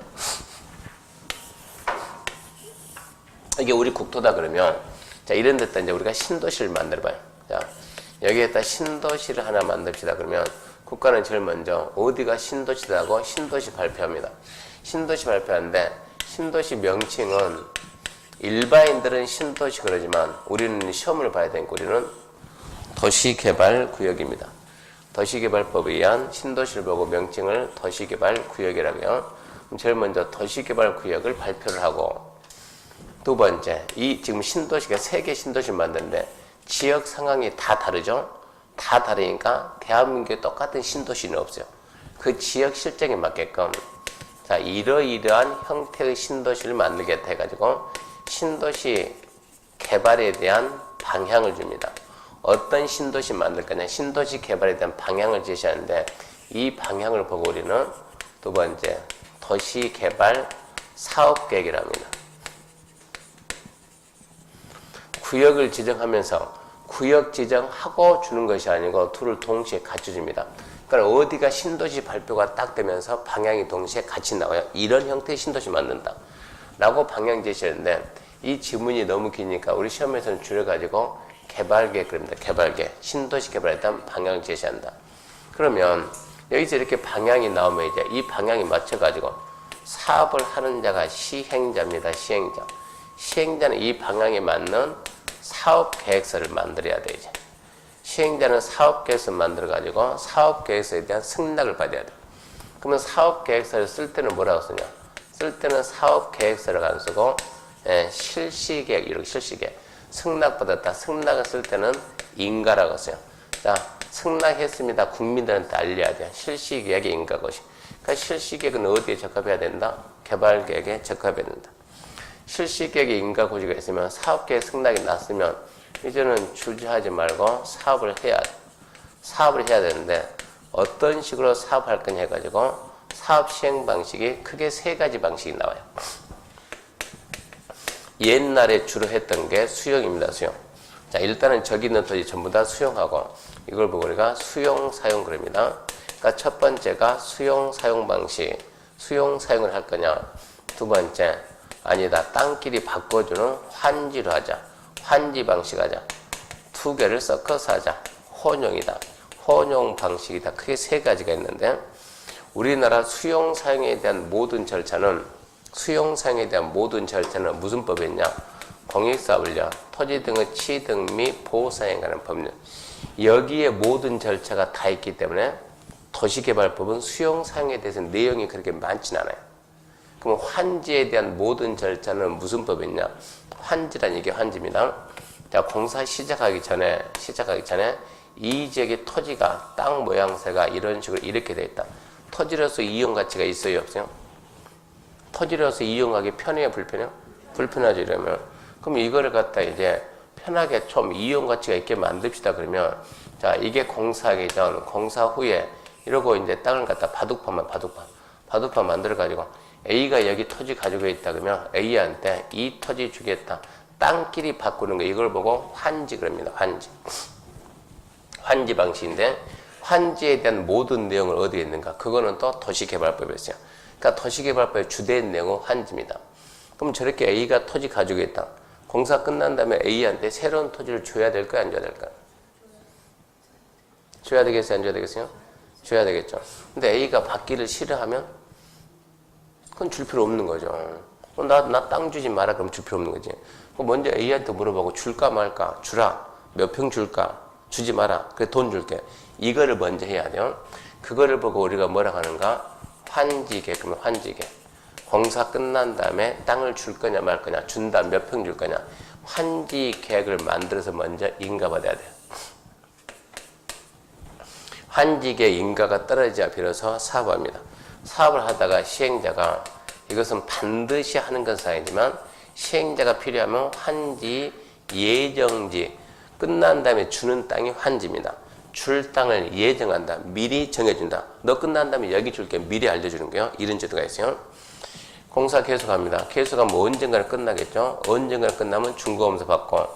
이게 우리 국토다 그러면 자, 이런 데다 이제 우리가 신도시를 만들어봐요. 자, 여기에다 신도시를 하나 만듭시다. 그러면 국가는 제일 먼저 어디가 신도시다고 신도시 발표합니다. 신도시 발표하는데 신도시 명칭은 일반인들은 신도시 그러지만 우리는 시험을 봐야 되니까 우리는 도시개발구역입니다. 도시개발법에 의한 신도시를 보고 명칭을 도시개발구역이라고 해요. 그럼 제일 먼저 도시개발구역을 발표를 하고 두 번째, 이 지금 신도시가 3개 신도시를 만드는데 지역 상황이 다 다르죠? 다 다르니까 대한민국에 똑같은 신도시는 없어요. 그 지역 실정에 맞게끔 자, 이러이러한 형태의 신도시를 만들겠다 해가지고 신도시 개발에 대한 방향을 줍니다. 어떤 신도시 만들 거냐, 신도시 개발에 대한 방향을 제시하는데 이 방향을 보고 우리는 두 번째, 도시개발 사업계획이라고 합니다. 구역을 지정하면서 구역 지정하고 주는 것이 아니고 둘을 동시에 같이 줍니다. 그러니까 어디가 신도시 발표가 딱 되면서 방향이 동시에 같이 나와요. 이런 형태의 신도시 만든다 라고 방향 제시했는데 이 지문이 너무 기니까 우리 시험에서는 줄여가지고 개발계획 그럽니다. 개발계획. 신도시 개발에 대한 방향을 제시한다. 그러면 여기서 이렇게 방향이 나오면 이제 이 방향에 맞춰가지고 사업을 하는 자가 시행자입니다. 시행자. 시행자는 이 방향에 맞는 사업계획서를 만들어야 돼, 이제. 시행자는 사업계획서 만들어가지고 사업계획서에 대한 승낙을 받아야 돼. 그러면 사업계획서를 쓸 때는 뭐라고 쓰냐? 쓸 때는 사업계획서를 안 쓰고, 실시계획, 이렇게 실시계획. 승낙받았다. 승낙을 쓸 때는 인가라고 써요. 자, 승낙했습니다. 국민들한테 알려야 돼. 실시계획의 인가것이. 그러니까 실시계획은 어디에 적합해야 된다? 개발계획에 적합해야 된다. 실시계획의 인가고지가 있으면 사업계획 승낙이 났으면 이제는 주저하지 말고 사업을 해야 돼. 사업을 해야 되는데 어떤 식으로 사업할 거냐 해가지고 사업 시행 방식이 크게 3가지 방식이 나와요. 옛날에 주로 했던 게 수용입니다. 수용. 자, 일단은 저기 있는 토지 전부 다 수용하고 이걸 보고 우리가 수용 사용 그럽니다. 그러니까 첫 번째가 수용 사용 방식. 수용 사용을 할 거냐. 두 번째, 아니다. 땅끼리 바꿔주는 환지로 하자. 환지 방식 하자. 2개를 섞어서 하자. 혼용이다. 혼용 방식이다. 크게 3가지가 있는데 우리나라 수용 사용에 대한 모든 절차는 무슨 법이 있냐? 공익사업을요. 토지 등의 취득 및 보호 사용에 관한 법률. 여기에 모든 절차가 다 있기 때문에 도시개발법은 수용 사용에 대해서 내용이 그렇게 많지는 않아요. 그럼 환지에 대한 모든 절차는 무슨 법이 있냐? 환지란 이게 환지입니다. 자, 공사 시작하기 전에 이 지역의 토지가 땅 모양새가 이런 식으로 이렇게 되어 있다. 토지로서 이용 가치가 있어요, 없어요? 토지로서 이용하기 편해요, 불편해요? 불편하죠, 이러면. 그럼 이거를 갖다 이제 편하게 좀 이용 가치가 있게 만듭시다, 그러면. 자, 이게 공사하기 전, 공사 후에 이러고 이제 땅을 갖다 바둑판 만들어가지고 A가 여기 토지 가지고 있다 그러면 A한테 이 토지 주겠다. 땅끼리 바꾸는 거 이걸 보고 환지 그럽니다. 환지 방식인데 환지에 대한 모든 내용을 어디에 있는가? 그거는 또 도시개발법에 있어요. 그러니까 도시개발법의 주된 내용은 환지입니다. 그럼 저렇게 A가 토지 가지고 있다. 공사 끝난 다음에 A한테 새로운 토지를 줘야 될까요? 안 줘야 될까요? 줘야 되겠어요? 안 줘야 되겠어요? 줘야 되겠죠. 근데 A가 받기를 싫어하면 그건 줄 필요 없는 거죠. 나 땅 주지 마라 그럼 줄 필요 없는 거지. 먼저 A한테 물어보고 줄까 말까? 주라. 몇 평 줄까? 주지 마라. 그래 돈 줄게. 이거를 먼저 해야 돼요. 그거를 보고 우리가 뭐라 하는가? 환지계. 그러면 환지계. 공사 끝난 다음에 땅을 줄 거냐 말 거냐, 준다 몇 평 줄 거냐. 환지 계획을 만들어서 먼저 인가받아야 돼요. 환지계 인가가 떨어져야 비로소 사업합니다. 사업을 하다가 시행자가 이것은 반드시 하는 것은 아니지만 시행자가 필요하면 환지, 예정지 끝난 다음에 주는 땅이 환지입니다. 줄 땅을 예정한다. 미리 정해준다. 너 끝난 다음에 여기 줄게 미리 알려주는 거예요. 이런 제도가 있어요. 공사 계속합니다. 계속하면 언젠가는 끝나겠죠. 언젠가는 끝나면 중고검사 받고,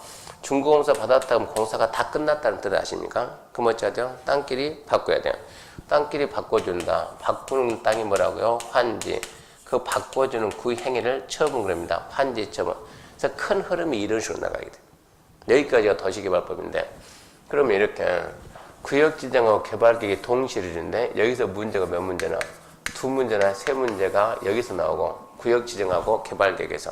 중고검사 받았다 하면 공사가 다 끝났다는 뜻 아십니까? 그럼 어쩌죠? 땅끼리 바꿔야 돼요. 땅끼리 바꿔준다. 바꾸는 땅이 뭐라고요? 환지. 그 바꿔주는 그 행위를 처분 그럽니다. 환지 처분. 그래서 큰 흐름이 이런 식으로 나가게 돼요. 여기까지가 도시개발법인데, 그러면 이렇게 구역지정하고 개발계획이 동시에 이루어지는데, 여기서 문제가 몇 문제나? 두 문제나 세 문제가 여기서 나오고, 구역지정하고 개발계획에서.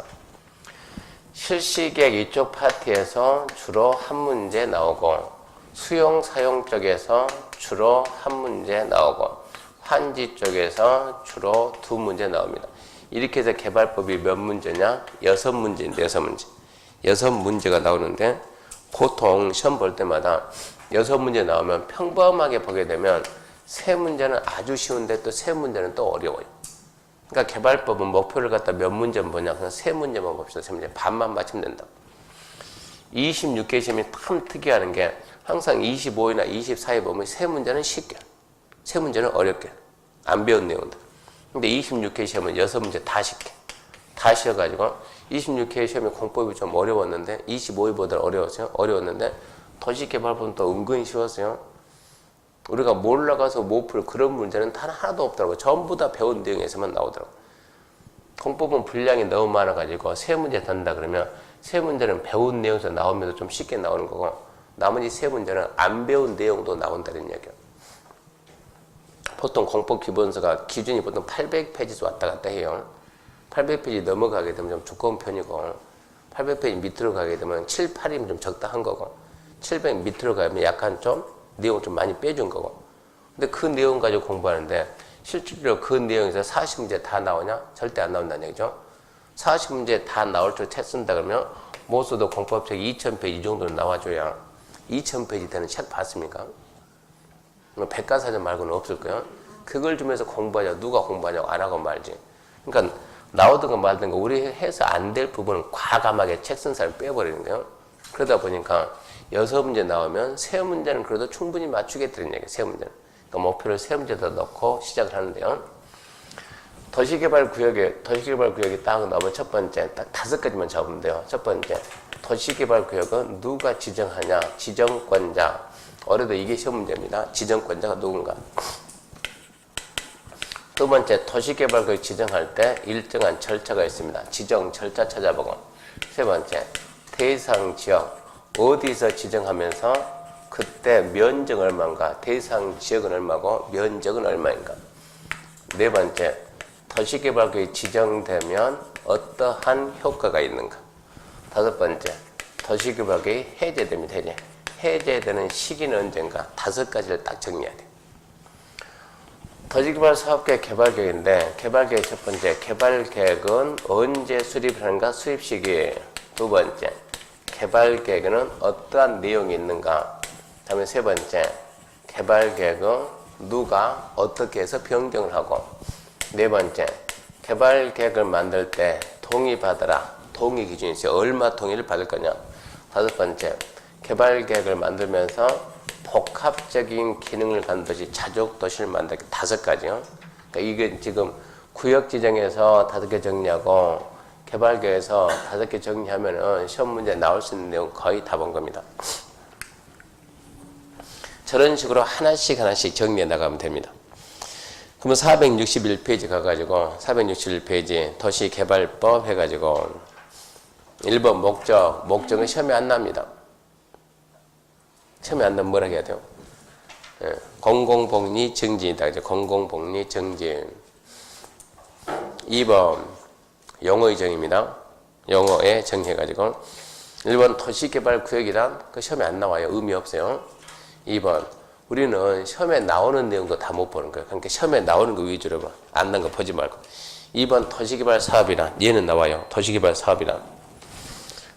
실시계획 이쪽 파트에서 주로 한 문제 나오고, 수용 사용 쪽에서 주로 한 문제 나오고, 환지 쪽에서 주로 두 문제 나옵니다. 이렇게 해서 개발법이 몇 문제냐? 6문제인데, 6문제. 6문제가 나오는데, 보통 시험 볼 때마다 6문제 나오면 평범하게 보게 되면 세 문제는 아주 쉬운데 또 세 문제는 또 어려워요. 그러니까 개발법은 목표를 갖다 몇 문제만 보냐? 그냥 세 문제만 봅시다. 세 문제. 반만 맞추면 된다. 26개 시험이 참 특이한 게 항상 25위나 24위 보면 세 문제는 쉽게, 세 문제는 어렵게 안 배운 내용들. 근데 26회 시험은 6문제 다 쉽게, 다 쉬어가지고 26회 시험이 공법이 좀 어려웠는데 25위보다 어려웠는데 도시개발법은 또 은근히 쉬웠어요. 우리가 몰라가서 못 풀 그런 문제는 단 하나도 없더라고요. 전부 다 배운 내용에서만 나오더라고요. 공법은 분량이 너무 많아가지고 세 문제 단다 그러면 세 문제는 배운 내용에서 나오면서 좀 쉽게 나오는 거고, 나머지 세 문제는 안 배운 내용도 나온다는 얘기예요. 보통 공법 기본서가 기준이 보통 800페이지에서 왔다 갔다 해요. 800페이지 넘어가게 되면 좀 두꺼운 편이고, 800페이지 밑으로 가게 되면 7, 8이면 좀 적당한 거고, 700 밑으로 가면 약간 좀 내용 좀 많이 빼준 거고. 근데 그 내용 가지고 공부하는데 실질적으로 그 내용에서 40문제 다 나오냐? 절대 안 나온다는 얘기죠. 40문제 다 나올 줄 책 쓴다 그러면 못 써도 공법책 2000페이지 정도는 나와줘야 2000페이지 되는 책 봤습니까? 백과사전 말고는 없을 거예요. 그걸 주면서 공부하냐, 누가 공부하냐고 안 하고 말지. 그러니까 나오든가 말든가 우리 해서 안 될 부분은 과감하게 책 쓴 사람을 빼버리는 거예요. 그러다 보니까 6문제 나오면 3문제는 그래도 충분히 맞추겠다는 얘기예요. 3문제는. 그러니까 목표를 3문제 더 넣고 시작을 하는데요. 도시개발구역이 딱 나오면 첫 번째, 딱 5가지만 잡으면 돼요. 첫 번째, 도시개발구역은 누가 지정하냐, 지정권자. 어려도 이게 시험 문제입니다. 지정권자가 누군가. 두 번째, 도시개발구역 지정할 때 일정한 절차가 있습니다. 지정 절차 찾아보고. 세 번째, 대상 지역. 어디서 지정하면서 그때 면적 얼마인가, 대상 지역은 얼마고 면적은 얼마인가. 네 번째, 도시개발구역이 지정되면 어떠한 효과가 있는가. 다섯 번째, 도시개발구역이 해제됩니다. 해제되는 시기는 언젠가. 5가지를 딱 정리해야 돼요. 도시개발 사업계획 개발계획인데, 개발계획 첫 번째, 개발계획은 언제 수립을 하는가, 수립 시기. 두 번째, 개발계획에는 어떠한 내용이 있는가. 다음에 세 번째, 개발계획은 누가 어떻게 해서 변경을 하고. 네 번째, 개발계획을 만들 때 동의받아라. 동의 기준이 있어요. 얼마 동의를 받을 거냐. 다섯 번째, 개발계획을 만들면서 복합적인 기능을 갖는 도시, 자족도시를 만들기. 5가지요. 그러니까 이게 지금 구역지정에서 5개 정리하고 개발계획에서 5개 정리하면은 시험 문제 나올 수 있는 내용 거의 다 본 겁니다. 저런 식으로 하나씩 정리해 나가면 됩니다. 그러면 461페이지 가가지고 461페이지 도시개발법 해가지고 1번 목적은 시험에 안 납니다. 시험에 안 나면 뭐라 해야 돼요? 예, 공공복리 정진이다. 이제 공공복리 정진. 2번 용어의 정의입니다. 용어에 정의해가지고 1번 도시개발구역이란 그 시험에 안 나와요. 의미 없어요. 2번 우리는 시험에 나오는 내용도 다 못 보는 거예요. 그러니까 시험에 나오는 거 위주로 봐. 안 나온 거 보지 말고. 2번 도시개발 사업이란, 얘는 나와요. 도시개발 사업이란.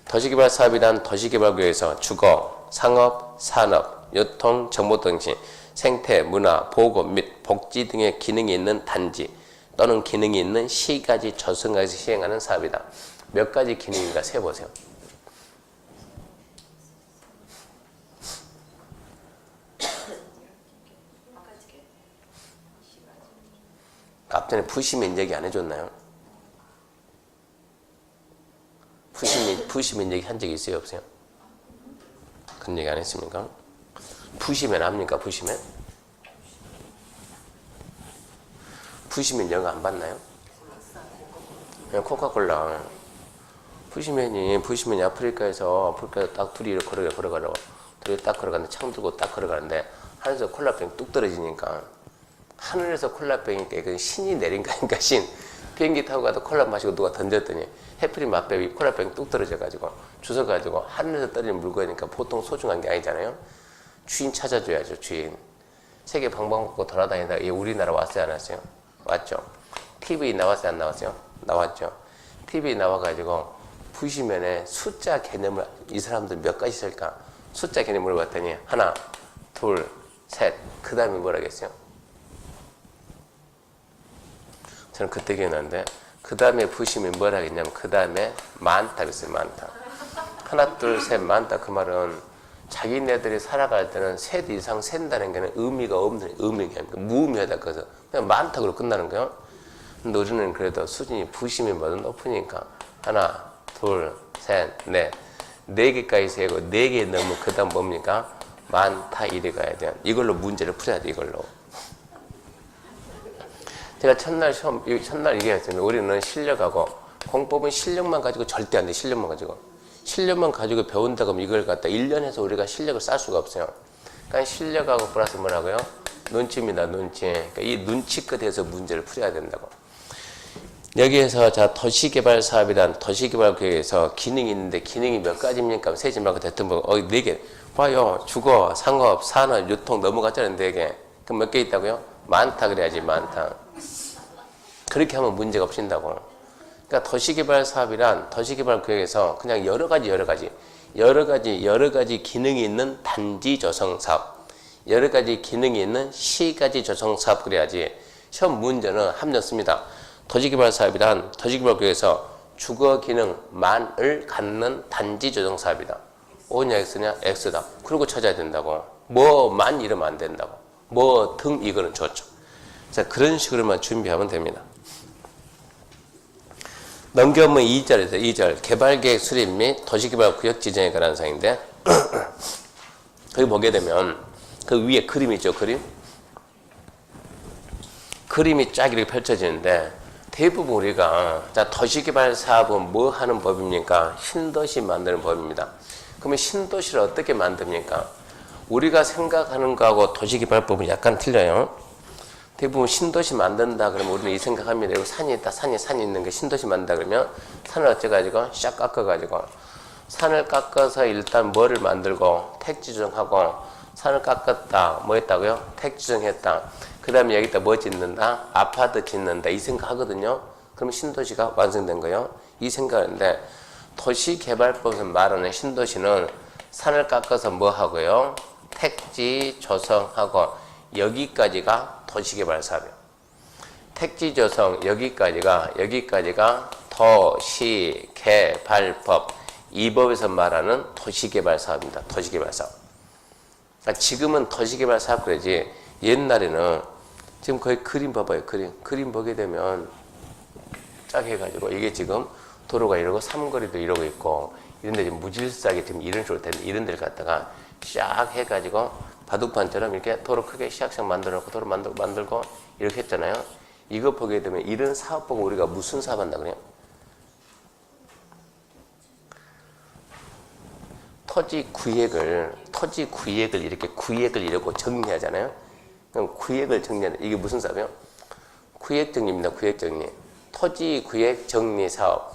도시개발 사업이란 도시개발구역에서 주거, 상업, 산업, 유통, 정보통신, 생태, 문화, 보건 및 복지 등의 기능이 있는 단지 또는 기능이 있는 시까지 조성해서 시행하는 사업이다. 몇 가지 기능인가 세보세요. 앞전에 부시면 얘기 안 해줬나요? 부시면 얘기 한 적이 있어요, 없어요? 그런 얘기 안 했습니까? 부시면 압니까, 부시면? 부시면 영어 안 봤나요? 그냥 코카콜라. 부시면이 아프리카에서 딱 둘이 이렇게 걸어가라고. 둘이 딱 걸어가는데, 창 들고 딱 걸어가는데, 하늘에서 콜라병 뚝 떨어지니까, 하늘에서 콜라병이 그 신이 내린 거니까 신. 비행기 타고 가도 콜라 마시고 누가 던졌더니, 해프림 앞에 콜라병이 뚝 떨어져가지고, 주워가지고, 하늘에서 떨어진 물건이니까 보통 소중한 게 아니잖아요? 주인 찾아줘야죠, 주인. 세계 방방곡곡 돌아다니다 우리나라 왔어요, 안 왔어요? 왔죠. TV 나왔어요, 안 나왔어요? 나왔죠. TV 나와가지고 부시면에 숫자 개념을 이 사람들 몇 가지 쓸까? 숫자 개념을 봤더니 하나, 둘, 셋. 그 다음에 뭐라겠어요? 저는 그때 기억나는데 그 다음에 부시면 뭐라 하겠냐면 그 다음에 많다 그랬어요. 많다. 하나, 둘, 셋, 많다. 그 말은 자기네들이 살아갈 때는 셋 이상 센다는 게 의미가 없는 의미가 아닙니까? 무의미하다. 그래서 그냥 많다고 끝나는 거예요. 근데 우리는 그래도 수준이 부심이 뭐든 높으니까 하나, 둘, 셋, 넷. 4개까지 세고 4개 넘으면 그 다음 뭡니까? 많다 이래 가야 돼요. 이걸로 문제를 풀어야 돼. 이걸로. 제가 첫날 얘기했습니다. 우리는 실력하고 공법은 실력만 가지고 절대 안 돼. 실력만 가지고 배운다고 하면 이걸 갖다 1년 해서 우리가 실력을 쌓을 수가 없어요. 그러니까 실력하고 플러스 뭐라고요? 눈치입니다. 눈치. 그러니까 이 눈치 끝에서 문제를 풀어야 된다고. 여기에서 자 도시개발 사업이란 도시개발 계획에서 기능이 있는데 기능이 몇 가지입니까? 세지 말고 대통령 4개. 봐요. 주거, 상업, 산업, 유통 넘어갔잖아요. 4개. 그럼 몇 개 있다고요? 많다 그래야지. 많다. 그렇게 하면 문제가 없신다고. 그러니까 도시개발 사업이란 도시개발 계획에서 그냥 여러 가지 기능이 있는 단지 조성 사업, 여러 가지 기능이 있는 시가지 조성 사업 그래야지. 시험 문제는 함정습니다. 도시개발 사업이란 도시개발 계획에서 주거 기능 만을 갖는 단지 조성 사업이다. O냐 X냐? X다. 그러고 찾아야 된다고. 뭐만 이러면 안 된다고. 뭐 등 이거는 좋죠. 자, 그런 식으로만 준비하면 됩니다. 넘겨보면 2절에서 2절 개발계획 수립 및 도시개발 구역 지정에 관한 사항인데 거기 보게 되면 그 위에 그림이 있죠. 그림이 쫙 이렇게 펼쳐지는데 대부분 우리가 자 도시개발 사업은 뭐 하는 법입니까? 신도시 만드는 법입니다. 그러면 신도시를 어떻게 만듭니까? 우리가 생각하는 거하고 도시개발법은 약간 틀려요. 대부분 신도시 만든다 그러면 우리는 이 생각합니다. 이거 산이 있다. 산이 있는 게 신도시 만든다 그러면 산을 어째가지고 샥 깎아가지고 산을 깎아서 일단 뭐를 만들고 택지정하고 산을 깎았다. 뭐 했다고요? 택지정했다. 그 다음에 여기다 뭐 짓는다? 아파트 짓는다. 이 생각하거든요. 그럼 신도시가 완성된 거예요. 이 생각하는데 도시개발법에서 말하는 신도시는 산을 깎아서 뭐 하고요? 택지 조성하고 여기까지가 도시개발 사업이에요. 택지 조성 여기까지가 도시개발법 이 법에서 말하는 도시개발 사업입니다. 도시개발 사업. 그러니까 지금은 도시개발 사업 그러지 옛날에는 지금 거의 그림 봐봐요. 그림 보게 되면 쫙 해가지고 이게 지금 도로가 이러고 삼거리도 이러고 있고 이런데 지금 무질서하게 지금 이런 식으로 된 이런 데를 갖다가 쫙 해가지고 바둑판처럼 이렇게 도로 크게 샥샥 만들어 놓고 도로 만들고 이렇게 했잖아요. 이거 보게 되면 이런 사업 보고 우리가 무슨 사업 한다 그래요? 토지 구획을 이렇게 구획을 이러고 정리하잖아요. 그럼 구획을 정리하는 이게 무슨 사업이에요? 구획 정리입니다. 구획 정리. 토지 구획 정리 사업.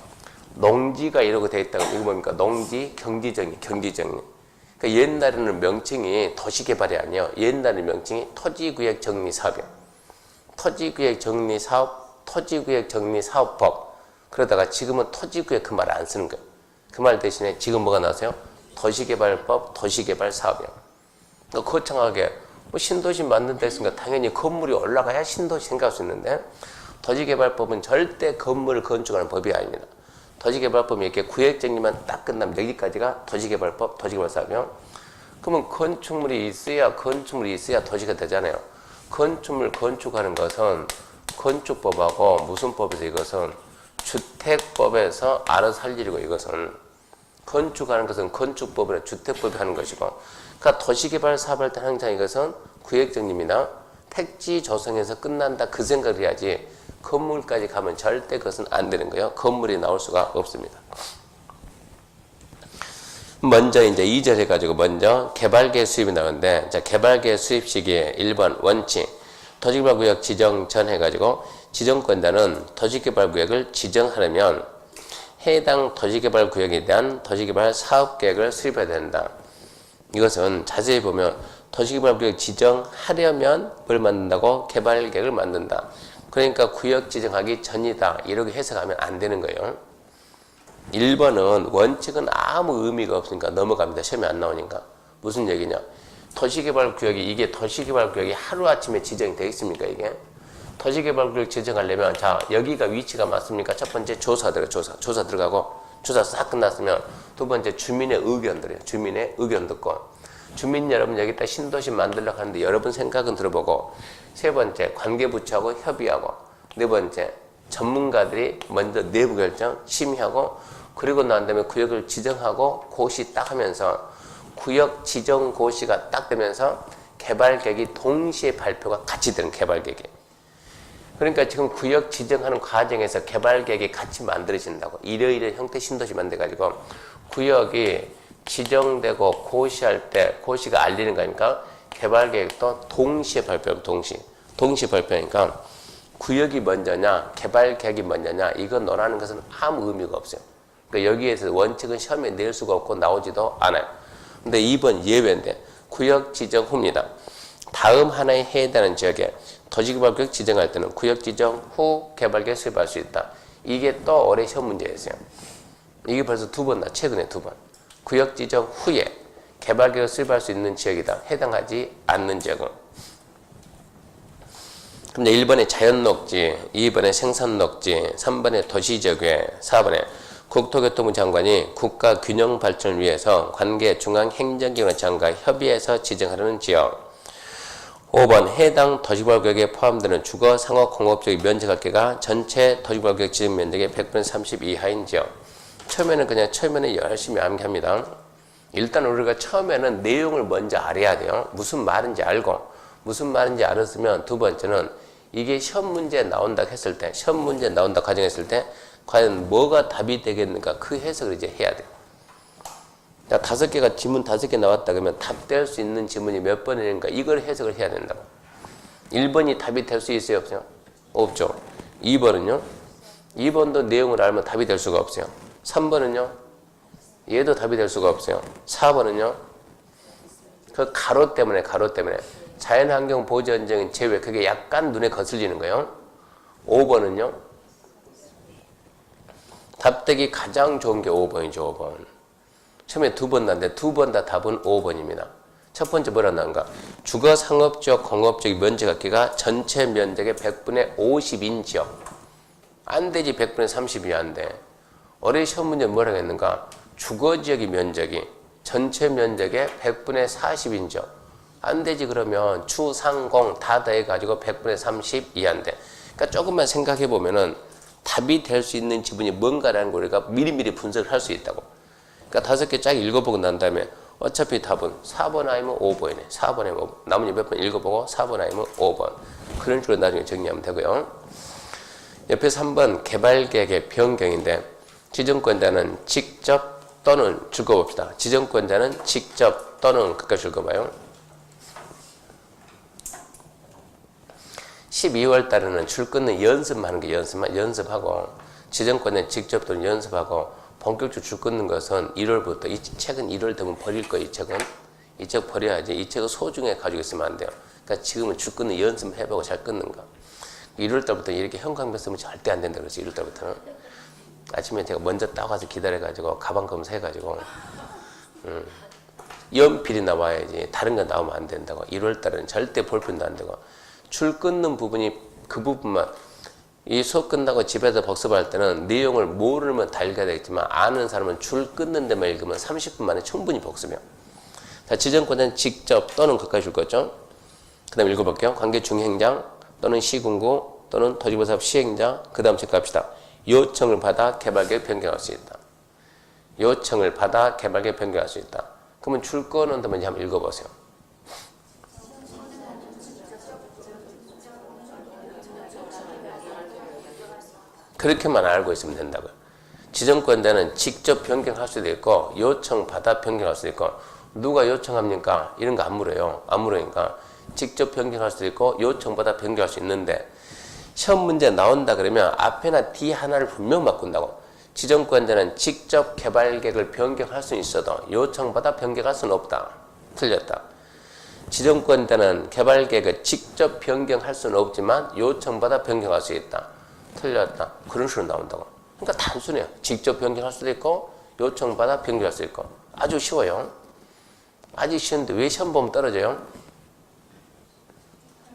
농지가 이러고 돼 있다고 이거 뭡니까? 농지 경지 정리. 그러니까 옛날에는 명칭이 도시개발이 아니에요. 옛날에 명칭이 토지구획 정리 사업이에요. 토지구획 정리 사업, 토지구획 정리 사업법. 그러다가 지금은 토지구획 그 말 안 쓰는 거예요. 그 말 대신에 지금 뭐가 나왔어요? 도시개발법, 도시개발 사업이에요. 그러니까 거창하게 뭐 신도시 만든다 했으니까 당연히 건물이 올라가야 신도시 생각할 수 있는데 도시개발법은 절대 건물을 건축하는 법이 아닙니다. 도시개발법이 이렇게 구획정리만 딱 끝나면 여기까지가 도시개발법, 도시개발 사업이요. 그러면 건축물이 있어야 도시가 되잖아요. 건축물 건축하는 것은 건축법하고 무슨 법에서 이것은 주택법에서 알아서 할 일이고 이것은 건축하는 것은 건축법이나 주택법이 하는 것이고, 그러니까 도시개발 사업할 때 항상 이것은 구획정립이나 택지 조성에서 끝난다 그 생각을 해야지 건물까지 가면 절대 그것은 안 되는 거예요. 건물이 나올 수가 없습니다. 먼저 이제 2절 해가지고 먼저 개발계획 수입이 나오는데, 자, 개발계획 수입 시기에 1번 원칙, 도시개발구역 지정 전 해가지고 지정권자는 도시개발구역을 지정하려면 해당 도시개발구역에 대한 도시개발 사업계획을 수립해야 된다. 이것은 자세히 보면 도시개발구역 지정하려면 뭘 만든다고? 개발계획을 만든다. 그러니까 구역 지정하기 전이다. 이렇게 해석하면 안 되는 거예요. 1번은 원칙은 아무 의미가 없으니까 넘어갑니다. 시험에 안 나오니까. 무슨 얘기냐? 도시개발구역이, 이게 도시개발구역이 하루아침에 지정이 되어 있습니까, 이게? 도시개발구역 지정하려면, 자, 여기가 위치가 맞습니까? 첫 번째 조사 들어가고, 조사 싹 끝났으면, 두 번째 주민의 의견들이에요. 주민의 의견 듣고, 주민 여러분 여기다 신도시 만들려고 하는데 여러분 생각은 들어보고, 세 번째 관계부처하고 협의하고, 네 번째 전문가들이 먼저 내부 결정 심의하고, 그리고 난 다음에 구역을 지정하고 고시 딱 하면서 구역 지정 고시가 딱 되면서 개발계획이 동시에 발표가 같이 되는 개발계획이. 그러니까 지금 구역 지정하는 과정에서 개발계획이 같이 만들어진다고. 이러이러한 형태 신도시 만들어가지고 구역이 지정되고 고시할 때 고시가 알리는 거니까 개발계획도 동시에 발표하고 동시에 발표하니까 구역이 먼저냐 개발계획이 먼저냐 이거 논하는 것은 아무 의미가 없어요. 그러니까 여기에서 원칙은 시험에 낼 수가 없고 나오지도 않아요. 근데 2번 예외인데 구역 지정 후입니다. 다음 하나에 해당하는 지역에 도시개발구역 지정할 때는 구역 지정 후 개발계획 수립할 수 있다. 이게 또 올해 시험 문제였어요. 이게 벌써 두 번, 최근에 두 번. 구역 지정 후에 개발계획 수립할 수 있는 지역이다. 해당하지 않는 지역은. 그럼 1번에 자연녹지, 2번에 생산녹지, 3번에 도시재개, 4번에 국토교통부 장관이 국가 균형 발전을 위해서 관계 중앙행정기관 장과 협의해서 지정하려는 지역. 5번 해당 도시개발구역에 포함되는 주거, 상업, 공업적 면적합계가 전체 도시개발구역 지정 면적의 100분의 30 이하인 지역. 처음에는 열심히 암기합니다. 일단 우리가 처음에는 내용을 먼저 알아야 돼요. 무슨 말인지 알고, 무슨 말인지 알았으면 두 번째는 이게 시험 문제 나온다 했을 때, 시험 문제 나온다 가정했을 때 과연 뭐가 답이 되겠는가 그 해석을 이제 해야 돼요. 자, 5개가 지문 5개 나왔다 그러면 답 될 수 있는 지문이 몇 번이니까 이걸 해석을 해야 된다고. 1번이 답이 될 수 있어요, 없어요? 없죠. 2번은요? 2번도 내용을 알면 답이 될 수가 없어요. 3번은요? 얘도 답이 될 수가 없어요. 4번은요? 그 가로 때문에 자연환경 보전적인 제외 그게 약간 눈에 거슬리는 거예요. 5번은요? 답되기 가장 좋은 게 5번이죠. 5번. 처음에 두 번 나왔는데 두 번 다 답은 5번입니다. 첫 번째 뭐라 나온가? 주거, 상업적, 공업적 면적합계가 전체 면적의 100분의 50인 지역. 안 되지 100분의 30이 안 돼. 올해 시험 문제 뭐라고 했는가? 주거지역의 면적이 전체 면적의 100분의 40인 지역. 안 되지 그러면 주, 상, 공 다 더해가지고 100분의 30 이하인데. 그러니까 조금만 생각해 보면은 답이 될 수 있는 지분이 뭔가라는 걸 우리가 미리미리 분석을 할 수 있다고. 그러니까 5개 쫙 읽어보고 난 다음에 어차피 답은 4번 아니면 5번이네. 4번 아니면 5번. 나머지 몇 번 읽어보고 4번 아니면 5번. 그런 식으로 나중에 정리하면 되고요. 옆에 3번 개발계획의 변경인데 지정권자는 직접 또는 읽어봅시다. 지정권자는 직접 또는 끝까지 읽어봐요. 12월 달에는 줄 끊는 연습하는 게 연습하고 지정권자는 직접 또는 연습하고 본격적으로 줄 끊는 것은 1월부터 이 책은 1월 되면 버릴 거예요. 이 책 버려야지. 이 책을 소중히 가지고 있으면 안 돼요. 그러니까 지금은 줄 끊는 연습해보고 잘 끊는 거. 1월 달부터 이렇게 형광펜 쓰면 절대 안 된다 그랬어요. 1월 달부터는. 아침에 제가 먼저 따가서 기다려가지고 가방 검사해가지고 연필이 나와야지 다른 거 나오면 안 된다고. 1월 달에는 절대 볼펜도 안 되고 줄 끊는 부분이 그 부분만 이 수업 끝나고 집에서 복습할 때는 내용을 모르면 다 읽어야 되겠지만 아는 사람은 줄 끊는 데만 읽으면 30분 만에 충분히 복습해요. 자, 지정권자는 직접 또는 가까이 줄 거죠. 그 다음에 읽어볼게요. 관계 중행장 또는 시군구 또는 도지부사업 시행자 그 다음 체크합시다. 요청을 받아 개발계획 변경할 수 있다. 요청을 받아 개발계획 변경할 수 있다. 그러면 줄 거는 뭔지 한번 읽어보세요. 그렇게만 알고 있으면 된다고요. 지정권자는 직접 변경할 수도 있고 요청 받아 변경할 수도 있고 누가 요청합니까? 이런 거 안 물어요. 안 물으니까 직접 변경할 수도 있고 요청 받아 변경할 수 있는데 시험 문제 나온다 그러면 앞에나 뒤 하나를 분명 바꾼다고. 지정권자는 직접 개발 계획을 변경할 수는 있어도 요청 받아 변경할 수는 없다. 틀렸다. 지정권자는 개발 계획을 직접 변경할 수는 없지만 요청 받아 변경할 수 있다. 틀렸다. 그런 식으로 나온다고. 그러니까 단순해요. 직접 변경할 수도 있고 요청받아 변경할 수 있고. 아주 쉬워요. 아주 쉬운데 왜 시험 보면 떨어져요?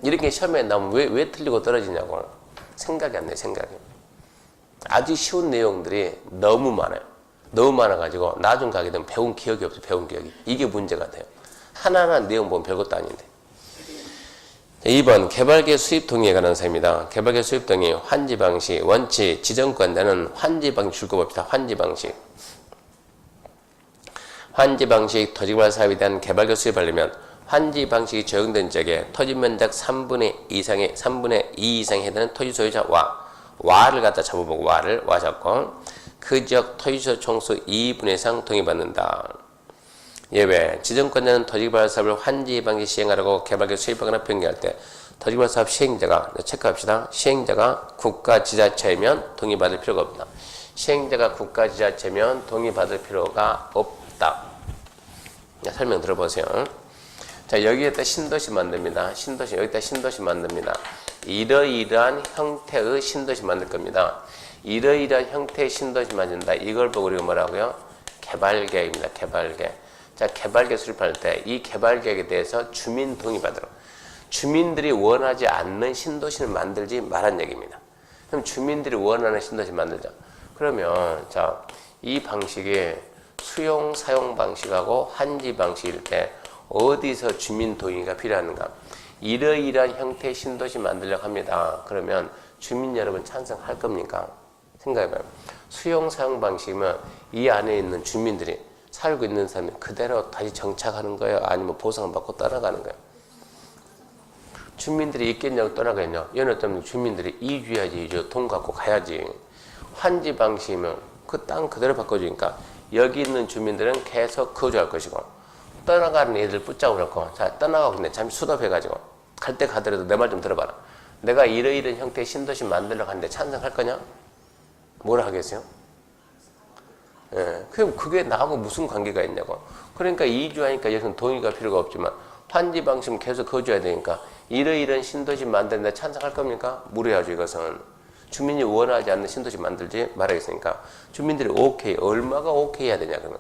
이렇게 시험에 나오면 왜 틀리고 떨어지냐고. 생각이 안 나요. 생각이. 아주 쉬운 내용들이 너무 많아요. 너무 많아가지고 나중 가게 되면 배운 기억이 없어요. 배운 기억이. 이게 문제가 돼요. 하나하나 내용 보면 별것도 아닌데. 2번 개발계 수입 동의에 관한 사입니다. 개발계 수입 동의 환지 방식 원칙 지정권자는 환지 방식 줄 거 봅시다. 환지 방식. 환지 방식 토지개발 사업에 대한 개발계 수입하려면 환지 방식이 적용된 지역에 토지 면적 3분의 2 이상에 해당하는 토지 소유자와 와를 갖다 잡아보고 와 잡고 그 지역 토지 소유 총수 2분의 이상 동의받는다. 예외 지정권자는 토지개발 사업을 환지 방식 시행하려고 개발계 수입하거나 변경할 때 토지개발 사업 시행자가 체크합시다. 시행자가 국가 지자체이면 동의받을 필요가 없다. 시행자가 국가 지자체면 동의받을 필요가 없다. 설명 들어보세요. 자, 여기에다 신도시 만듭니다. 신도시 여기다 신도시 만듭니다. 이러이러한 형태의 신도시 만들 겁니다. 이러이러한 형태의 신도시 만든다. 이걸 보고 우리가 뭐라고요? 개발계획입니다. 개발계획. 자, 개발계획 수립할 때 이 개발계획에 대해서 주민 동의받으러 주민들이 원하지 않는 신도시를 만들지 말란 얘기입니다. 그럼 주민들이 원하는 신도시 만들자. 그러면 자, 이 방식이 수용 사용 방식하고 환지 방식일 때 어디서 주민 동의가 필요한가? 이러이러한 형태의 신도시 만들려고 합니다. 그러면 주민 여러분 찬성할 겁니까? 생각해봐요. 수용 사용 방식이면 이 안에 있는 주민들이 살고 있는 사람이 그대로 다시 정착하는 거예요? 아니면 보상을 받고 떠나가는 거예요? 주민들이 있겠냐고 떠나가겠냐? 얘는 때문에 주민들이 이주해야지, 이주 돈 갖고 가야지. 환지 방식이면 그 땅 그대로 바꿔주니까 여기 있는 주민들은 계속 거주할 것이고 떠나가는 애들 붙잡고 그렇고 자 떠나가고 근데 잠시 수답해가지고 갈 때 가더라도 내 말 좀 들어봐라. 내가 이러이러한 형태의 신도시 만들려고 하는데 찬성할 거냐? 뭐라 하겠어요? 예, 그게 나하고 무슨 관계가 있냐고. 그러니까 이주하니까 여기서는 동의가 필요가 없지만 환지 방식은 계속 거주해야 되니까 이러이러한 신도시 만드는데 찬성할 겁니까? 물어야죠. 이것은 주민이 원하지 않는 신도시 만들지 말아야겠으니까 주민들이 오케이. 얼마가 오케이 해야 되냐 그러면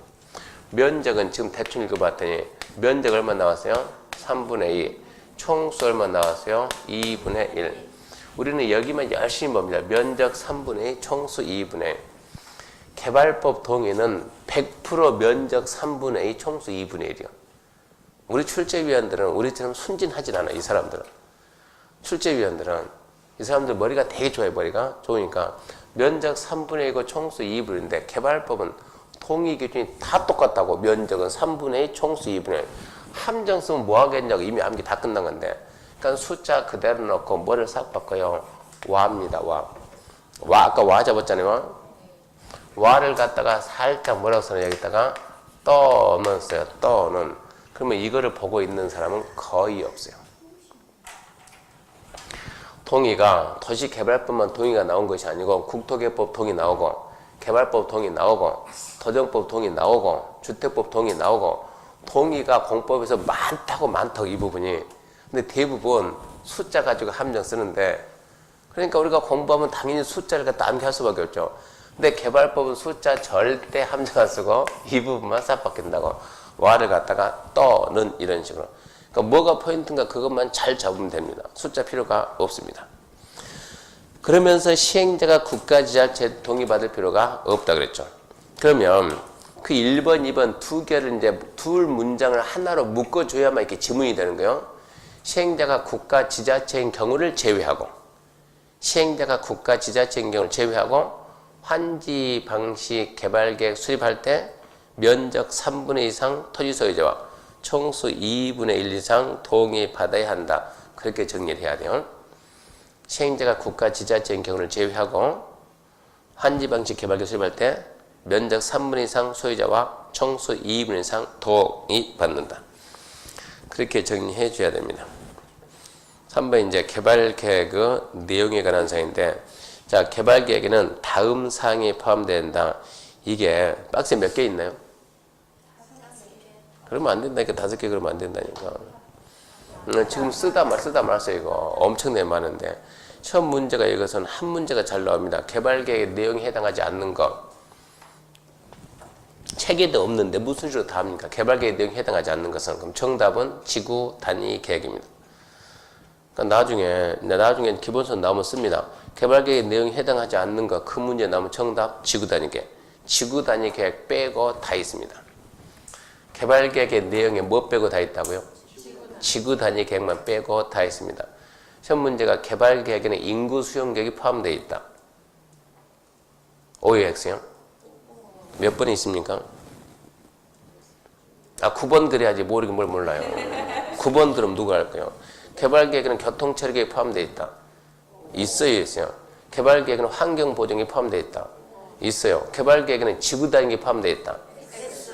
면적은 지금 대충 읽어봤더니 면적 얼마 나왔어요? 3분의 2 총수 얼마 나왔어요? 2분의 1 우리는 여기만 열심히 봅니다. 면적 3분의 2 총수 2분의 1 개발법 동의는 100% 면적 3분의 2 총수 2분의 1이요. 우리 출제위원들은 우리처럼 순진하진 않아. 이 사람들은 출제위원들은 이 사람들 머리가 되게 좋아요. 머리가 좋으니까 면적 3분의 2고 총수 2분인데 개발법은 동의 기준이 다 똑같다고. 면적은 3분의 2 총수 2분의 1 함정 쓰면 뭐 하겠냐고. 이미 암기 다 끝난 건데 그러니까 숫자 그대로 넣고 뭐를 싹 바꿔요? 와입니다. 와 아까 와 잡았잖아요. 와를 갖다가 살짝 뭐라고 써요? 여기다가 떠는 써요. 떠는. 그러면 이거를 보고 있는 사람은 거의 없어요. 동의가 도시개발법만 동의가 나온 것이 아니고 국토개법 동의 나오고 개발법 동의 나오고 도정법 동의 나오고 주택법 동의 나오고 동의가 공법에서 많다고 이 부분이. 근데 대부분 숫자 가지고 함정 쓰는데 그러니까 우리가 공부하면 당연히 숫자를 갖다 암기할 수밖에 없죠. 근데 개발법은 숫자 절대 함정 안 쓰고 이 부분만 싹 바뀐다고. 와를 갖다가 떠는 이런 식으로. 그러니까 뭐가 포인트인가 그것만 잘 잡으면 됩니다. 숫자 필요가 없습니다. 그러면서 시행자가 국가지자체 동의받을 필요가 없다 그랬죠. 그러면 그 1번, 2번 두 개를 이제 둘 문장을 하나로 묶어줘야만 이렇게 지문이 되는 거예요. 시행자가 국가지자체인 경우를 제외하고 시행자가 국가지자체인 경우를 제외하고 환지 방식 개발계획 수립할 때 면적 3분의 2 이상 토지 소유자와 총수 2분의 1 이상 동의받아야 한다. 그렇게 정리를 해야 돼요. 시행자가 국가 지자체인 경우를 제외하고 한지방식 개발계 수립할 때 면적 3분의 2 이상 소유자와 총수 2분의 1 이상 동의받는다. 그렇게 정리해 줘야 됩니다. 3번 이제 개발계획의 내용에 관한 사항인데, 자, 개발계획에는 다음 사항이 포함된다. 이게 박스에 몇 개 있나요? 그러면 안 된다니까. 5개 그러면 안 된다니까. 지금 쓰다 말았어요. 이거 엄청나게 많은데, 처음 문제가 이것은 한 문제가 잘 나옵니다. 개발계획의 내용에 해당하지 않는 것. 책에도 없는데 무슨 식으로 다 합니까? 개발계획 내용에 해당하지 않는 것은. 그럼 정답은 지구 단위 계획입니다. 그러니까 나중에 기본선 나오면 씁니다. 개발계획 내용에 해당하지 않는 것, 그 문제 나오면 정답 지구 단위 계획. 지구 단위 계획 빼고 다 있습니다. 개발계획의 내용에 뭐 빼고 다 있다고요? 지구 단위 계획만 빼고 다 있습니다. 시험 문제가 개발계획에는 인구 수용 계획이 포함되어 있다. OX요? 몇 번이 있습니까? 9번 그래야지 모르긴 뭘 몰라요. 9번 그럼 누가 할까요? 개발계획에는 교통처리계획이 포함되어 있다. 있어요. 개발계획에는 환경보정이 포함되어 있다. 있어요. 개발계획에는 지구단위가 포함되어 있다.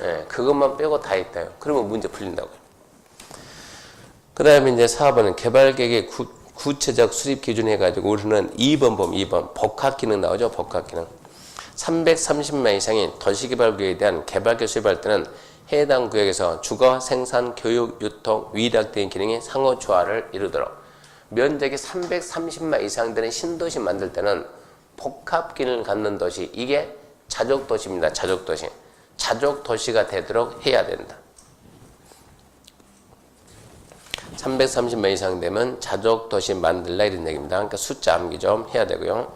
네, 그것만 빼고 다 있다요. 그러면 문제 풀린다고요. 그 다음에 이제 4번은 개발계획의 구체적 수립 기준 해가지고 우리는 2번 보면 2번 복합기능 나오죠. 복합기능. 330만 이상인 도시개발구역에 대한 개발계획 수립할 때는 해당 구역에서 주거, 생산, 교육, 유통, 위락 등의 기능이 상호 조화를 이루도록 면적이 330만 이상 되는 신도시 만들 때는 복합 기능을 갖는 도시, 이게 자족도시입니다. 자족도시. 자족도시가 되도록 해야 된다. 330만 이상 되면 자족도시 만들라 이런 얘기입니다. 그러니까 숫자 암기 좀 해야 되고요.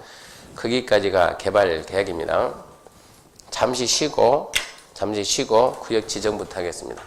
거기까지가 개발 계획입니다. 잠시 쉬고 구역 지정부터 하겠습니다.